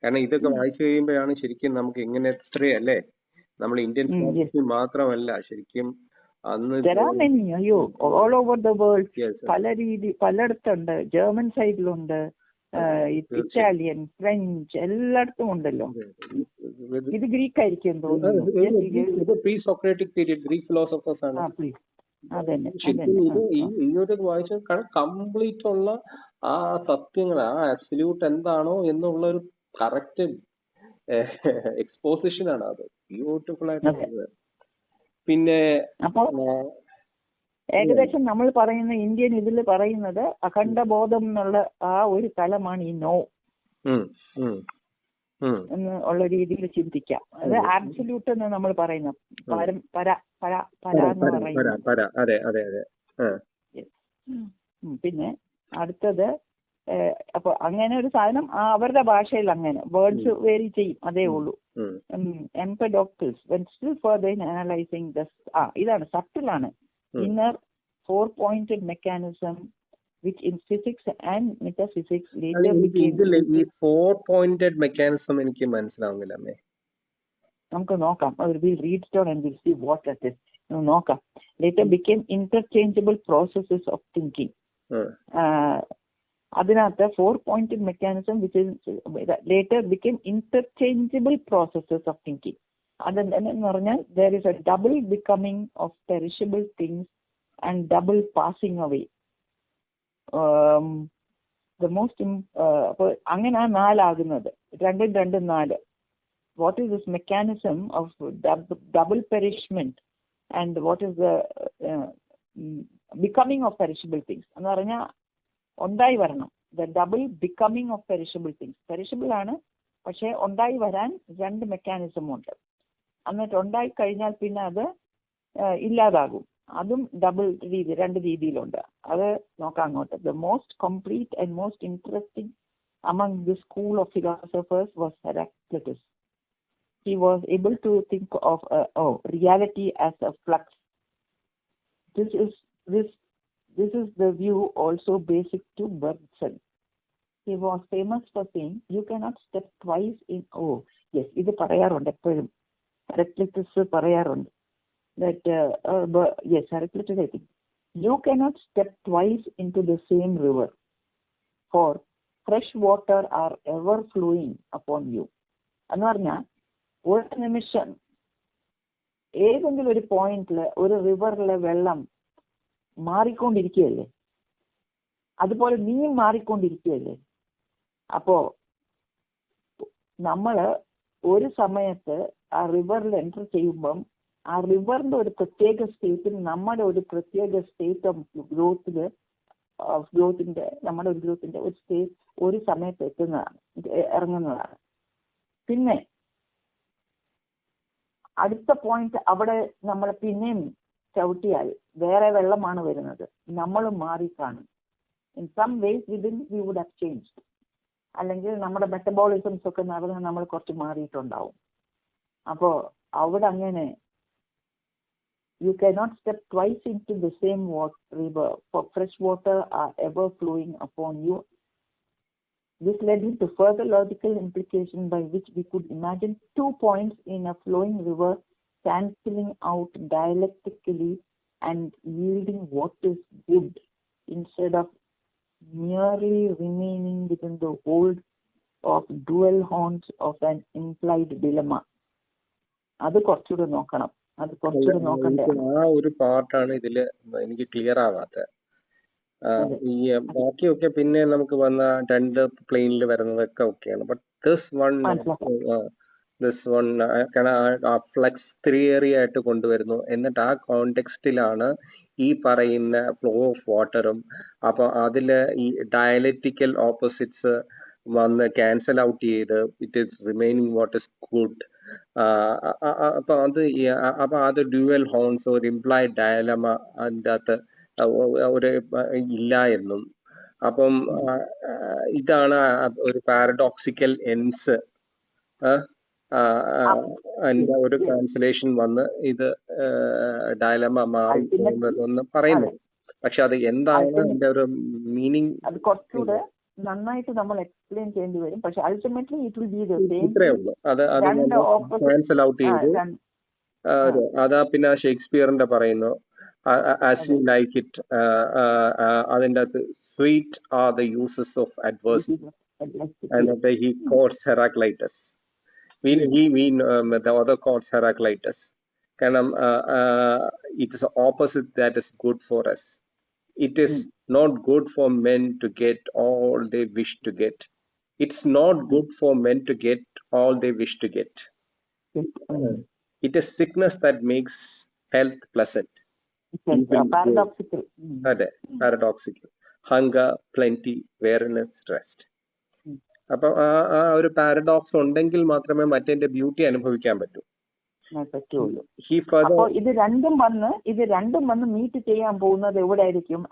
കാരണം ഇതൊക്കെ വായിച്ചു കഴിയുമ്പോഴാണ് ശരിക്കും നമുക്ക് എങ്ങനെ എത്രയല്ലേ നമ്മൾ ഇന്ത്യൻ ഫിലോസഫി മാത്രമല്ല ശരിക്കും അന്ന് ഓൾ ഓവർ ദ വേൾഡ് പല രീതി പലയിടത്തുണ്ട്. ജർമ്മൻ സൈഡിലുണ്ട്, ഇറ്റാലിയൻ, ഫ്രഞ്ച്, എല്ലായിടത്തും ഉണ്ടല്ലോ. ഇത് ഗ്രീക്ക് ആയിരിക്കും തോന്നുന്നു. Pre Socratic period Greek philosophers ആണ്. ഇങ്ങോട്ടേക്ക് വായിച്ചാൽ കംപ്ലീറ്റ് ഉള്ള ആ സത്യങ്ങൾ, ആ അബ്സല്യൂട്ട് എന്താണോ എന്നുള്ള ഒരു കറക്റ്റ് എക്സ്പോസിഷൻ ആണ്. അത് ബ്യൂട്ടിഫുൾ ആയിട്ട്. പിന്നെ ഏകദേശം നമ്മൾ പറയുന്ന ഇന്ത്യൻ ഇതിൽ പറയുന്നത് അഖണ്ഡബോധം എന്നുള്ള ആ ഒരു തലമാണ് ഈ നോ എന്ന് ഉള്ള രീതിയിൽ ചിന്തിക്കാം. അത് ആബ്സല്യൂട്ട് എന്ന് നമ്മൾ പറയുന്ന പിന്നെ അടുത്തത് അപ്പൊ അങ്ങനെ ഒരു സാധനം അവരുടെ ഭാഷയിൽ അങ്ങനെ വേർഡ്സ് വേരി ചെയ്യും, അതേ ഉള്ളൂ. എംപഡോക്ടൽസ് when still further in analyzing this ഇതാണ് സട്ടിലാണ്. inner four-pointed mechanism which in physics and metaphysics later became. ഈ four-pointed mechanism എനിക്ക് മനസ്സിലാവുന്നില്ല അമ്മേ. നമുക്ക് നോക്കാം. we'll read it down and we'll see what that is. നോക്കാം. later became interchangeable processes of thinking. അതിനകത്ത് four-pointed mechanism which is later became interchangeable processes of thinking. അതെന്ന് പറഞ്ഞാൽ there is a double becoming of perishable things and double passing away. The most അങ്ങനെ നാലാകുന്നത്, രണ്ടും നാല്. What is this mechanism of double perishment and what is the becoming of perishable things എന്ന് പറഞ്ഞാൽ ഉണ്ടായി വരണം. The double becoming of perishable things. Perishable ആണ്, പക്ഷെ ഉണ്ടായി വരാൻ രണ്ട് മെക്കാനിസം ഉണ്ട്. എന്നിട്ട് ഉണ്ടായി കഴിഞ്ഞാൽ പിന്നെ അത് ഇല്ലാതാകും. അതും ഡബിൾ രീതി, രണ്ട് രീതിയിലുണ്ട്. അത് നോക്കാം അങ്ങോട്ട്. The most complete and most interesting among the school of philosophers was Heraclitus. He was able to think of reality as a flux. This is the view also basic to Bergson. He was famous for saying, you cannot step twice in. ഇത് പറയാറുണ്ട് എപ്പോഴും. Heraclitus പറയാറുണ്ട് that Heraclitus, I think, you cannot step twice into the same river, for fresh water are ever flowing upon you. എന്ന് പറഞ്ഞാൽ ഒരു നിമിഷം ഏതെങ്കിലും ഒരു പോയിന്റില് ഒരു റിവറിലെ വെള്ളം മാറിക്കൊണ്ടിരിക്കുകയല്ലേ, അതുപോലെ നീയും മാറിക്കൊണ്ടിരിക്കുകയല്ലേ. അപ്പോ നമ്മള് ഒരു സമയത്ത് ആ റിവറിൽ എൻ്റർ ചെയ്യുമ്പം ആ റിവറിന്റെ ഒരു പ്രത്യേക സ്റ്റേറ്റിൽ നമ്മുടെ ഒരു പ്രത്യേക സ്റ്റേറ്റ് ഓഫ് ഗ്രോത്തിൽ ഓഫ് ഗ്രോത്തിന്റെ നമ്മുടെ ഒരു ഗ്രോത്തിന്റെ ഒരു സ്റ്റേജ് ഒരു സമയത്ത് ഇറങ്ങുന്നതാണ്. പിന്നെ അടുത്ത പോയിന്റ് അവിടെ നമ്മൾ പിന്നെയും ചവിട്ടിയാൽ വേറെ വെള്ളമാണ് വരുന്നത്, നമ്മളും മാറിക്കാണും. In some ways within we would have changed. അല്ലെങ്കിൽ നമ്മുടെ മെറ്റബോളിസംസ് ഒക്കെ നടന്ന് നമ്മൾ കുറച്ച് മാറിയിട്ടുണ്ടാവും. അപ്പോൾ അവിടെ അങ്ങനെ you cannot step twice into the same river, for fresh water are ever flowing upon you. This led into further logical implication by which we could imagine 2 points in a flowing river cancelling out dialectically and yielding what is good, instead of merely remaining within the hold of dual horns of an implied dilemma. അത് കുറച്ചുകൂടെ നോക്കണം. ആ ഒരു പാർട്ടാണ് ഇതില് എനിക്ക് clear ആവാത്തത്. ഈ ബാക്കിയൊക്കെ പിന്നെ നമുക്ക് വന്ന രണ്ട് പ്ലെയിനിൽ വരുന്നതൊക്കെ ഓക്കെയാണ്. ബട്ട് ദിസ് വൺ ആ ഫ്ലക്സ് തിയറി ആയിട്ട് കൊണ്ടുവരുന്നു. എന്നിട്ട് ആ കോണ്ടെക്സ്റ്റിലാണ് ഈ പറയുന്ന ഫ്ലോ ഓഫ് വാട്ടറും അപ്പൊ അതില് ഈ ഡയലക്റ്റിക്കൽ ഓപ്പോസിറ്റ്സ് വന്ന് ക്യാൻസൽ ഔട്ട് ചെയ്ത് it is remaining what is good. അപ്പൊ അത് ഡ്യുവൽ ഹോൺസ് ഒരു ഇംപ്ലൈഡ് ഡയലമ അതിൻ്റെ അകത്ത് ഒരു ഇല്ല എന്നും. അപ്പം ഇതാണ് ഒരു പാരഡോക്സിക്കൽ എൻസ് അതിന്റെ ഒരു ട്രാൻസ്ലേഷൻ വന്ന് ഇത് ഡയലമ മാറി പോകുന്നതെന്ന് പറയുന്നു. പക്ഷെ അത് എന്താണ് അതിന്റെ ഒരു മീനിങ് നന്നായിട്ട് നമ്മൾ എക്സ്പ്ലെയിൻ ചെയ്യേണ്ടി വരും. പക്ഷെ ultimately it will be the same. ഇത്രയേ ഉള്ളൂ. അത് ക്യാൻസൽ ഔട്ട് ചെയ്തു. അതാ പിന്നെ ഷേക്സ്പിയറിന്റെ പറയുന്നു ആസ് യു ലൈക്ക് ഇറ്റ്. അതിന്റെ അകത്ത് sweet are the uses of adversity. എന്നിട്ട് he quotes Heraclitus. the other quotes Heraclitus. കാരണം it is the opposite that is good for us. It is not good for men to get all they wish to get. It's not good for men to get all they wish to get. It is sickness that makes health pleasant. Paradoxical. Paradoxical. Hunger, plenty, weariness, rest. അപ്പൊ ആ ഒരു paradox ഉണ്ടെങ്കിൽ മാത്രമേ മറ്റേന്റെ beauty അനുഭവിക്കാൻ പറ്റൂ. ഇത് രണ്ടും വന്ന് മീറ്റ് ചെയ്യാൻ പോകുന്നത് എവിടെ ആയിരിക്കും?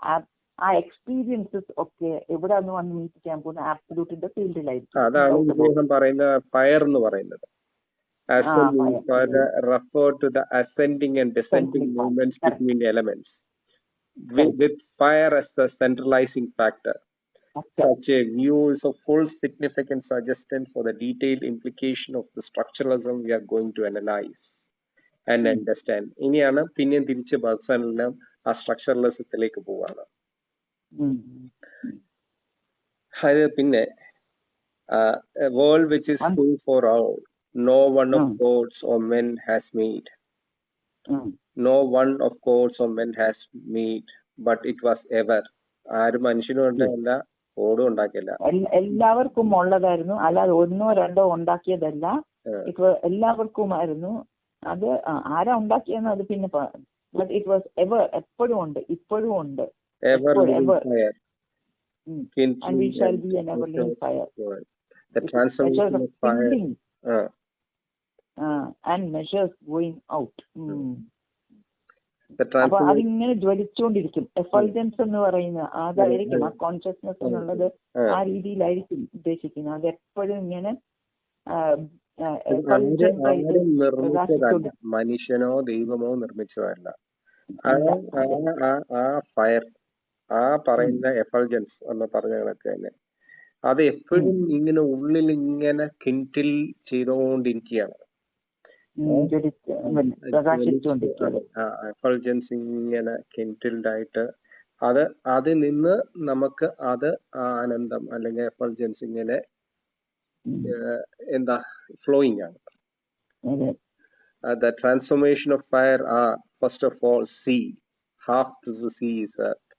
ആ എക്സ്പീരിയൻസസ് ഒക്കെ എവിടെ വന്ന് മീറ്റ് ചെയ്യാൻ പോകുന്നത്? ആബ്സല്യൂട്ടിന്റെ ഫീൽഡിലായിരിക്കും. അതാണ് ഇദ്ദേഹം പറയുന്ന ഫയർ എന്ന് പറയുന്നത്. refer to the ascending and descending movements between elements with fire as the centralizing factor. Such a view is of full significant suggestion for the detailed implication of the structuralism we are going to analyze and understand. ഇനിയാണ് പിന്നെ തിരിച്ച് ബർസനെല്ലാം ആ സ്ട്രക്ചറലിസത്തിലേക്ക് പോവാണ്. അത് പിന്നെ a world which is full for all, no one of gods or men has made. No one of gods or men has made, but it was ever. ആരും മനുഷ്യനുണ്ടല്ല, ഓടും ഉണ്ടാക്കില്ല, എല്ലാവർക്കും ഉള്ളതായിരുന്നു. അല്ലാതെ ഒന്നോ രണ്ടോ ഉണ്ടാക്കിയതല്ല, ഇപ്പൊ എല്ലാവർക്കുമായിരുന്നു. അത് ആരാ ഉണ്ടാക്കിയെന്ന് അത് പിന്നെ ബട്ട് ഇറ്റ് വാസ് എവർ, എപ്പോഴും ഉണ്ട്, ഇപ്പോഴും ഉണ്ട്. And we shall be an everlasting fire. The transformation of fire and measures going out. അപ്പൊ അതിങ്ങനെ ജ്വലിച്ചുകൊണ്ടിരിക്കും. എഫൾജൻസ് എന്ന് പറയുന്ന അതായിരിക്കും, ആ കോൺഷ്യസ്നെസ് എന്നുള്ളത് ആ രീതിയിലായിരിക്കും ഉദ്ദേശിക്കുന്നത്. അത് എപ്പോഴും ഇങ്ങനെ മനുഷ്യനോ ദൈവമോ നിർമ്മിച്ചതല്ല. ആ ഫയർ, ആ പറയുന്ന എഫൾജൻസ് എന്ന് പറഞ്ഞ കണക്ക് തന്നെ അത് എപ്പോഴും ഇങ്ങനെ ഉള്ളിൽ ഇങ്ങനെ കിൻറ്റിൽ ചെയ്തുകൊണ്ടിരിക്കുകയാണ്. എഫൾജൻസ് ഇങ്ങനെ കിൻറ്റിൽഡ് ആയിട്ട് അതിൽ നിന്ന് നമുക്ക് അത് ആനന്ദം അല്ലെങ്കിൽ എഫൾജൻസ് ഇങ്ങനെ എന്താ ഫ്ലോയിങ് ആണ്. The transformation of fire are first of all sea. Half to the sea is earth,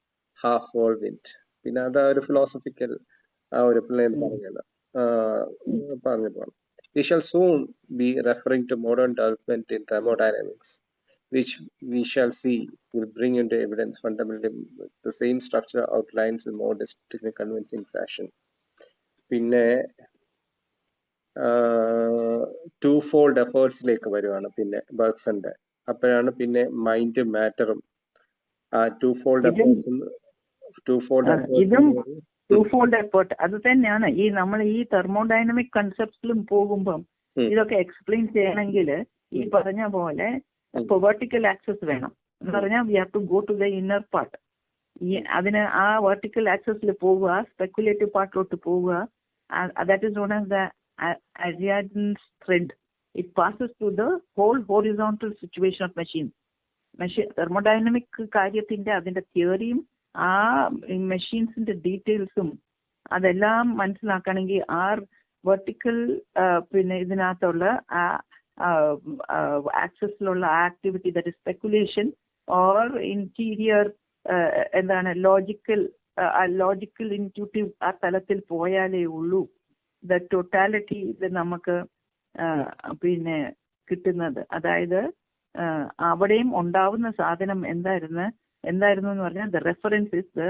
half whirlwind. പിന്നെ അത് ഒരു ഫിലോസഫിക്കൽ ആ ഒരു പ്ലെയിൻ പറഞ്ഞു. We shall soon be referring to modern development in thermodynamics which we shall see will bring into evidence fundamentally the same structure outlines in more distinct and convincing fashion. പിന്നെ two fold എഫേർട്സിലേക്ക് വരുവാണ് പിന്നെ ബർഗ്സന്റെ. അപ്പോഴാണ് പിന്നെ mind മാറ്ററും ആ two fold effort അത് തന്നെയാണ് ഈ നമ്മൾ ഈ തെർമോഡൈനമിക് കൺസെപ്റ്റ്സിലും പോകുമ്പം ഇതൊക്കെ എക്സ്പ്ലെയിൻ ചെയ്യണമെങ്കിൽ ഈ പറഞ്ഞ പോലെ വെർട്ടിക്കൽ ആക്സസ് വേണം എന്ന് പറഞ്ഞാൽ we have to go to the inner part. ഈ അതിന് ആ വെർട്ടിക്കൽ ആക്സസിൽ പോവുക, സ്പെക്കുലേറ്റീവ് പാർട്ടിലോട്ട് പോവുക. That is known as the Ariadne's thread. It passes through the whole horizontal situation of machine. തെർമോഡൈനമിക് കാര്യത്തിന്റെ അതിന്റെ തിയറിയും ആ മെഷീൻസിന്റെ ഡീറ്റെയിൽസും അതെല്ലാം മനസ്സിലാക്കണമെങ്കിൽ ആ വെർട്ടിക്കൽ പിന്നെ ഇതിനകത്തുള്ള ആക്സസിലുള്ള activity, that is speculation or interior എന്താണ് ലോജിക്കൽ ഇൻറ്റ്യൂട്ടീവ് ആ തലത്തിൽ പോയാലേ ഉള്ളൂ ദ ടോട്ടാലിറ്റി ഇത് നമുക്ക് പിന്നെ കിട്ടുന്നത്. അതായത് അവിടെയും ഉണ്ടാവുന്ന സാധനം എന്തായിരുന്നു എന്ന് പറഞ്ഞാൽ the reference is the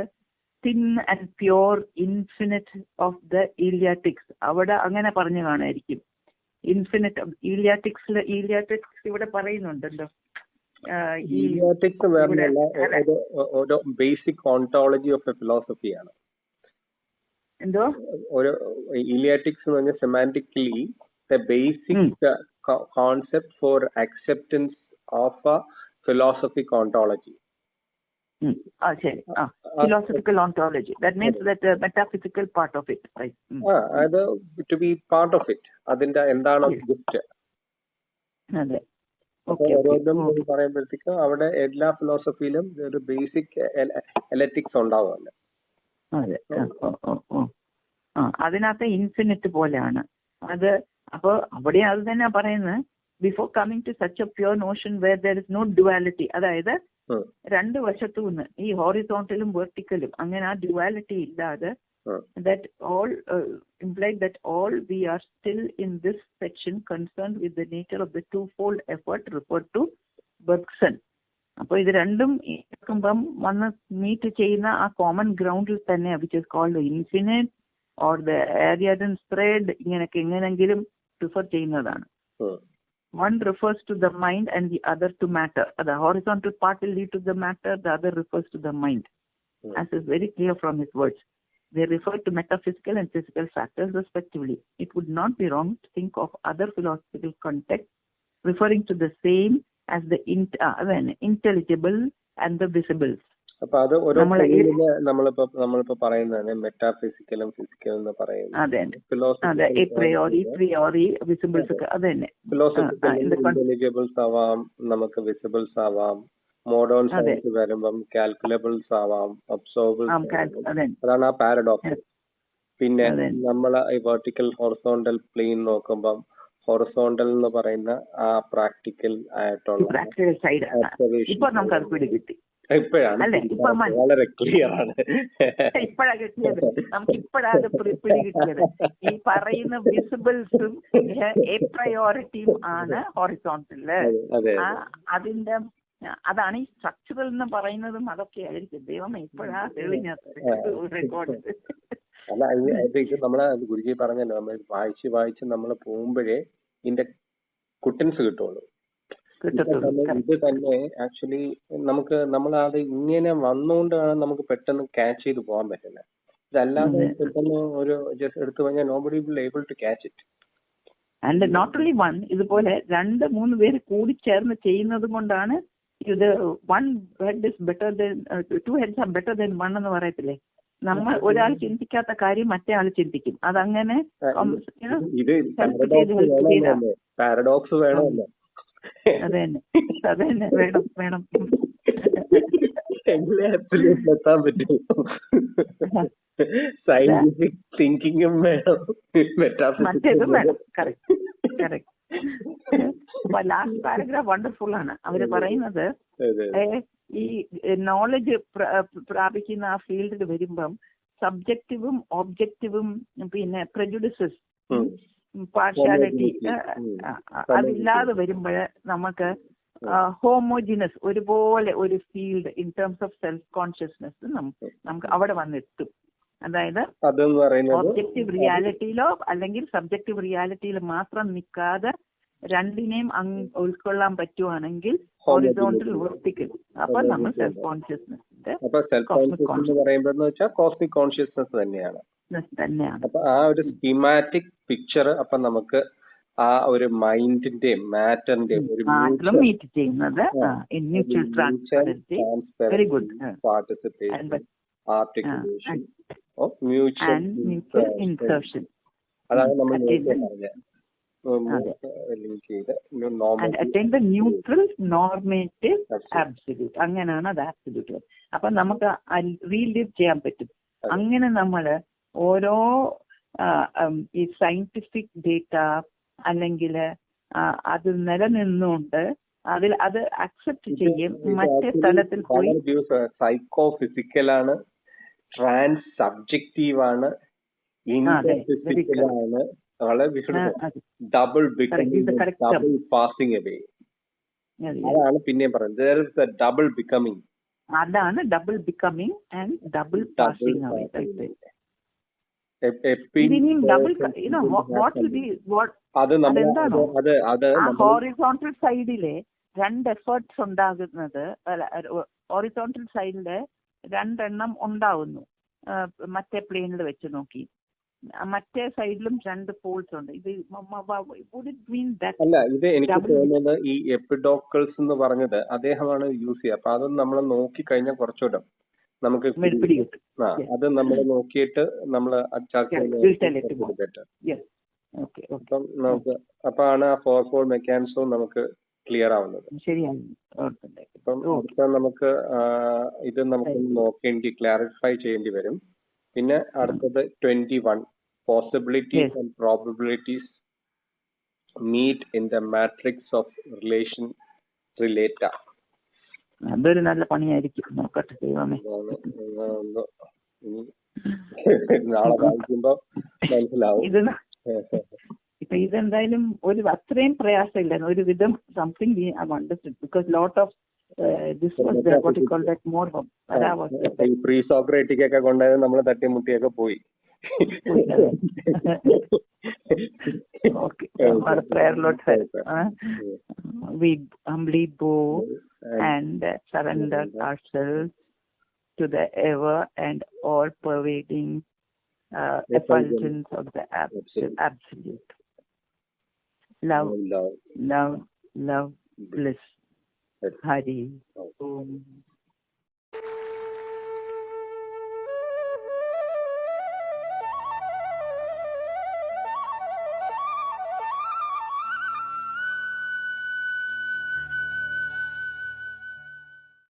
thin and pure infinite of the Eleatics. അവിടെ അങ്ങനെ പറഞ്ഞു കാണായിരിക്കും. ഇൻഫിനിറ്റ് ഇലിയാറ്റിക്സ് ഇവിടെ പറയുന്നുണ്ടല്ലോ. ഒരു ബേസിക് ഓണ്ടോളജി ഓഫ് എ ഫിലോസഫിയാണ്. എന്തോ ഒരു ഇലിയാറ്റിക്സ് എന്ന് പറഞ്ഞാൽ semantically the basic concept for acceptance of a philosophic ontology. ശരി, philosophical ontology. That means that metaphysical part of it, right? അത് to be part of it. അതിന്റെ എന്താണ് ഗിഫ്റ്റ്. അതെ. ഓരോന്നും പറയുമ്പോഴത്തേക്കും അവിടെ എല്ലാ ഫിലോസഫിയിലും ഒരു ബേസിക് എലറ്റിക്സ് ഉണ്ടാവുമല്ലോ. അതെ. അതിനകത്ത് ഇൻഫിനിറ്റ് പോലെയാണ് അത്. അപ്പൊ അവിടെ അത് തന്നെ പറയുന്നത് before coming to such a pure notion where there is no duality. അതായത് രണ്ട് വശത്തു നിന്ന് ഈ ഹോറിസോണ്ടലും വെർട്ടിക്കലും അങ്ങനെ ആ ഡ്യുവാലിറ്റി ഇല്ലാതെ that all implied that all we are still in this section concerned with the nature of the twofold effort referred to Bergson. അപ്പോൾ ഇത് രണ്ടും കേൾക്കുമ്പം വന്ന് മീറ്റ് ചെയ്യുന്ന ആ കോമൺ ഗ്രൗണ്ടിൽ തന്നെ which is called infinite or the Ariadne's thread ഇങ്ങനെയൊക്കെ എങ്ങനെങ്കിലും റിഫർ ചെയ്യുന്നതാണ്. One refers to the mind and the other to matter. The horizontal part will lead to the matter, the other refers to the mind. As is very clear from his words. They refer to metaphysical and physical factors respectively. It would not be wrong to think of other philosophical contexts referring to the same as the intelligible and the visibles. അപ്പൊ അത് ഓരോ നമ്മളിപ്പോ പറയുന്നതാണ് മെറ്റാഫിസിക്കലും ഫിസിക്കലും എന്ന് പറയുന്നത്. ഇന്റലിജിബിൾസ് ആവാം, നമുക്ക് visibles ആവാം, മോഡേൺ സയൻസ് വരുമ്പം കാൽക്കുലബിൾസ് ആവാം, ഒബ്സർവബിൾസ്. അതാണ് ആ പാരഡോക്സ്. പിന്നെ നമ്മൾ ഈ വെർട്ടിക്കൽ ഹൊറിസോണ്ടൽ പ്ലെയിൻ നോക്കുമ്പം ഹൊറിസോണ്ടൽ എന്ന് പറയുന്ന ആ പ്രാക്ടിക്കൽ ആയിട്ടുള്ള ഇപ്പോഴാണ് വളരെ ക്ലിയർ ആണ്. ഇപ്പോഴാ കിട്ടിയത്, നമുക്ക് ഇപ്പോഴാണ് പിടി കിട്ടിയത്. ഈ പറയുന്ന വിസിബിൾസും പ്രയോറിറ്റിയും ആണ് ഹൊറിസോണ്ടല്. അതിന്റെ അതാണ് ഈ സ്ട്രക്ചറൽ എന്ന് പറയുന്നതും അതൊക്കെ ആയിരിക്കും. ദൈവമേ ഇപ്പോഴാ തെളിഞ്ഞത് റെക്കോർഡ്. അല്ല ഇത് നമ്മളെ ഗുരുജി പറഞ്ഞല്ലോ, നമ്മൾ വായിച്ച് നമ്മൾ പോകുമ്പോഴേ ഇതിന്റെ കുട്ടൻസ് കിട്ടുള്ളൂ. ഇത് തന്നെ ആക്ച്വലി നമ്മളത് ഇങ്ങനെ വന്നുകൊണ്ടാണ് നമുക്ക് പെട്ടെന്ന് ക്യാച്ച് ചെയ്ത് പോകാൻ പറ്റുന്നത്. ഇതല്ലാതെ പെട്ടെന്ന് ഒരു ജസ്റ്റ് എടുത്തു കഴിഞ്ഞാൽ nobody will able to catch it. And not only one, ഇതുപോലെ 2-3 പേര് കൂടി ചേർന്ന് ചെയ്യുന്നത് കൊണ്ടാണ് ഇത് one head is better than 2 heads are better than one എന്ന് പറയത്തില്ലേ. നമ്മൾ ഒരാൾ ചിന്തിക്കാത്ത കാര്യം മറ്റേ ആൾ ചിന്തിക്കും. അതങ്ങനെ പാരഡോക്സ് വേണമല്ലോ. അതന്നെ വേണം എത്താൻ പറ്റും. സയന്റിഫിക് തിങ്കിങ്ങും വേണം, മറ്റേതും വേണം. കറക്റ്റ്. ലാസ്റ്റ് പാരഗ്രാഫ് വണ്ടർഫുൾ ആണ്. അവര് പറയുന്നത് ഈ നോളജ് പ്രാപിക്കുന്ന ആ ഫീൽഡിൽ വരുമ്പം സബ്ജക്റ്റീവും ഒബ്ജക്റ്റീവും പിന്നെ പ്രെജുഡിസസ് പാർഷ്യാലിറ്റി അതില്ലാതെ വരുമ്പോൾ നമുക്ക് ഹോമോജിനസ്, ഒരുപോലെ ഒരു field in terms of self consciousness നമുക്ക് അവിടെ വന്നെത്തും. അതായത് ഒബ്ജക്റ്റീവ് റിയാലിറ്റിയിലോ അല്ലെങ്കിൽ സബ്ജക്റ്റീവ് റിയാലിറ്റിയിൽ മാത്രം നിൽക്കാതെ രണ്ടിനെയും ഉൾക്കൊള്ളാൻ പറ്റുവാണെങ്കിൽ ഹൊറിസോണ്ടൽ വെർട്ടിക്കൽ. അപ്പൊ നമ്മൾ സെൽഫ് കോൺഷ്യസ്നെസിന്റെ കോസ്മിക് കോൺഷ്യസ്നെസ് തന്നെയാണ്. അപ്പൊ ആ ഒരു സ്കീമാറ്റിക് പിക്ചർ അപ്പൊ നമുക്ക് ആ ഒരു മൈൻഡിന്റെയും മാറ്ററിന്റെയും ഒരു മീറ്റ് ചെയ്യുന്നത് പാർട്ടിസിപ്പേഷൻ, ആർട്ടിക്കുലേഷൻ, മ്യൂച്വൽ ഇൻസർഷൻ. അതാണ് നമ്മൾ നേരത്തെ പറഞ്ഞത്. ന്യൂട്രൽ നോർമേറ്റീവ് ആബ്സല്യൂട്ട്, അങ്ങനെയാണ് അത് ആബ്സല്യൂട്ട്. അപ്പൊ നമുക്ക് റീലിവ് ചെയ്യാൻ പറ്റും. അങ്ങനെ നമ്മള് ഓരോ ഈ സയന്റിഫിക് ഡേറ്റ അല്ലെങ്കിൽ അത് നിലനിന്നുകൊണ്ട് അത് അക്സെപ്റ്റ് ചെയ്യും. മറ്റേ തലത്തിൽ പോയി സൈക്കോ ഫിസിക്കലാണ്, ട്രാൻസ് സബ്ജക്റ്റീവ് ആണ്, ഇന്റർഫിസിക്കലാണ്, double becoming, double passing away. അതാണ് പിന്നെ പറയുന്നത് ഡബിൾ ബിക്കമിങ്. അതാണ് double becoming and double passing away. Horizontal സൈഡിലെ രണ്ട് എഫേർട്സ് ഉണ്ടാകുന്നത്, ഹോറിസോണ്ടൽ സൈഡില് രണ്ടെണ്ണം ഉണ്ടാവുന്നു മറ്റേ പ്ലെയിനിൽ വെച്ച് നോക്കി. മറ്റേ സൈഡിലും രണ്ട് പോൾസ് ഉണ്ട്. അല്ല, ഇത് എനിക്ക് തോന്നുന്നത് ഈ എപ്പിഡോക്കൽസ് എന്ന് പറഞ്ഞത് അദ്ദേഹമാണ് യൂസ് ചെയ്യുക. അപ്പൊ അതൊന്നും നമ്മൾ നോക്കി കഴിഞ്ഞാൽ കുറച്ചുകൂടെ നമുക്ക് അത് നമ്മൾ നോക്കിയിട്ട് നമ്മൾ അപ്പം നമുക്ക് അപ്പാണ് ആ ഫോർ മെക്കാനിസവും നമുക്ക് ക്ലിയർ ആവുന്നത്. അപ്പം നമുക്ക് ഇത് നമുക്ക് നോക്കേണ്ടി ക്ലാരിഫൈ ചെയ്യേണ്ടി വരും. പിന്നെ അടുത്തത് 21 possibilities and probabilities meet in the matrix of relation relate. അതൊരു നല്ല പണിയായിരിക്കും. നോക്കട്ടെ ദൈവമേ. നാളെ വായിക്കുമ്പോ മനസ്സിലാവും. ഇപ്പൊ ഇതെന്തായാലും ഒരു അത്രയും പ്രയാസമില്ല. ഒരു വിധം something we have understood because lot of this was what you call that more ഈ പ്രീ സോക്രറ്റിക് ഒക്കെ കൊണ്ടുപോയത് നമ്മൾ തട്ടിമുട്ടിയൊക്കെ പോയി. Prayer Lord says, we humbly bow and surrender ourselves to the ever and all pervading effulgence of the absolute. Love, bliss. Hari Om.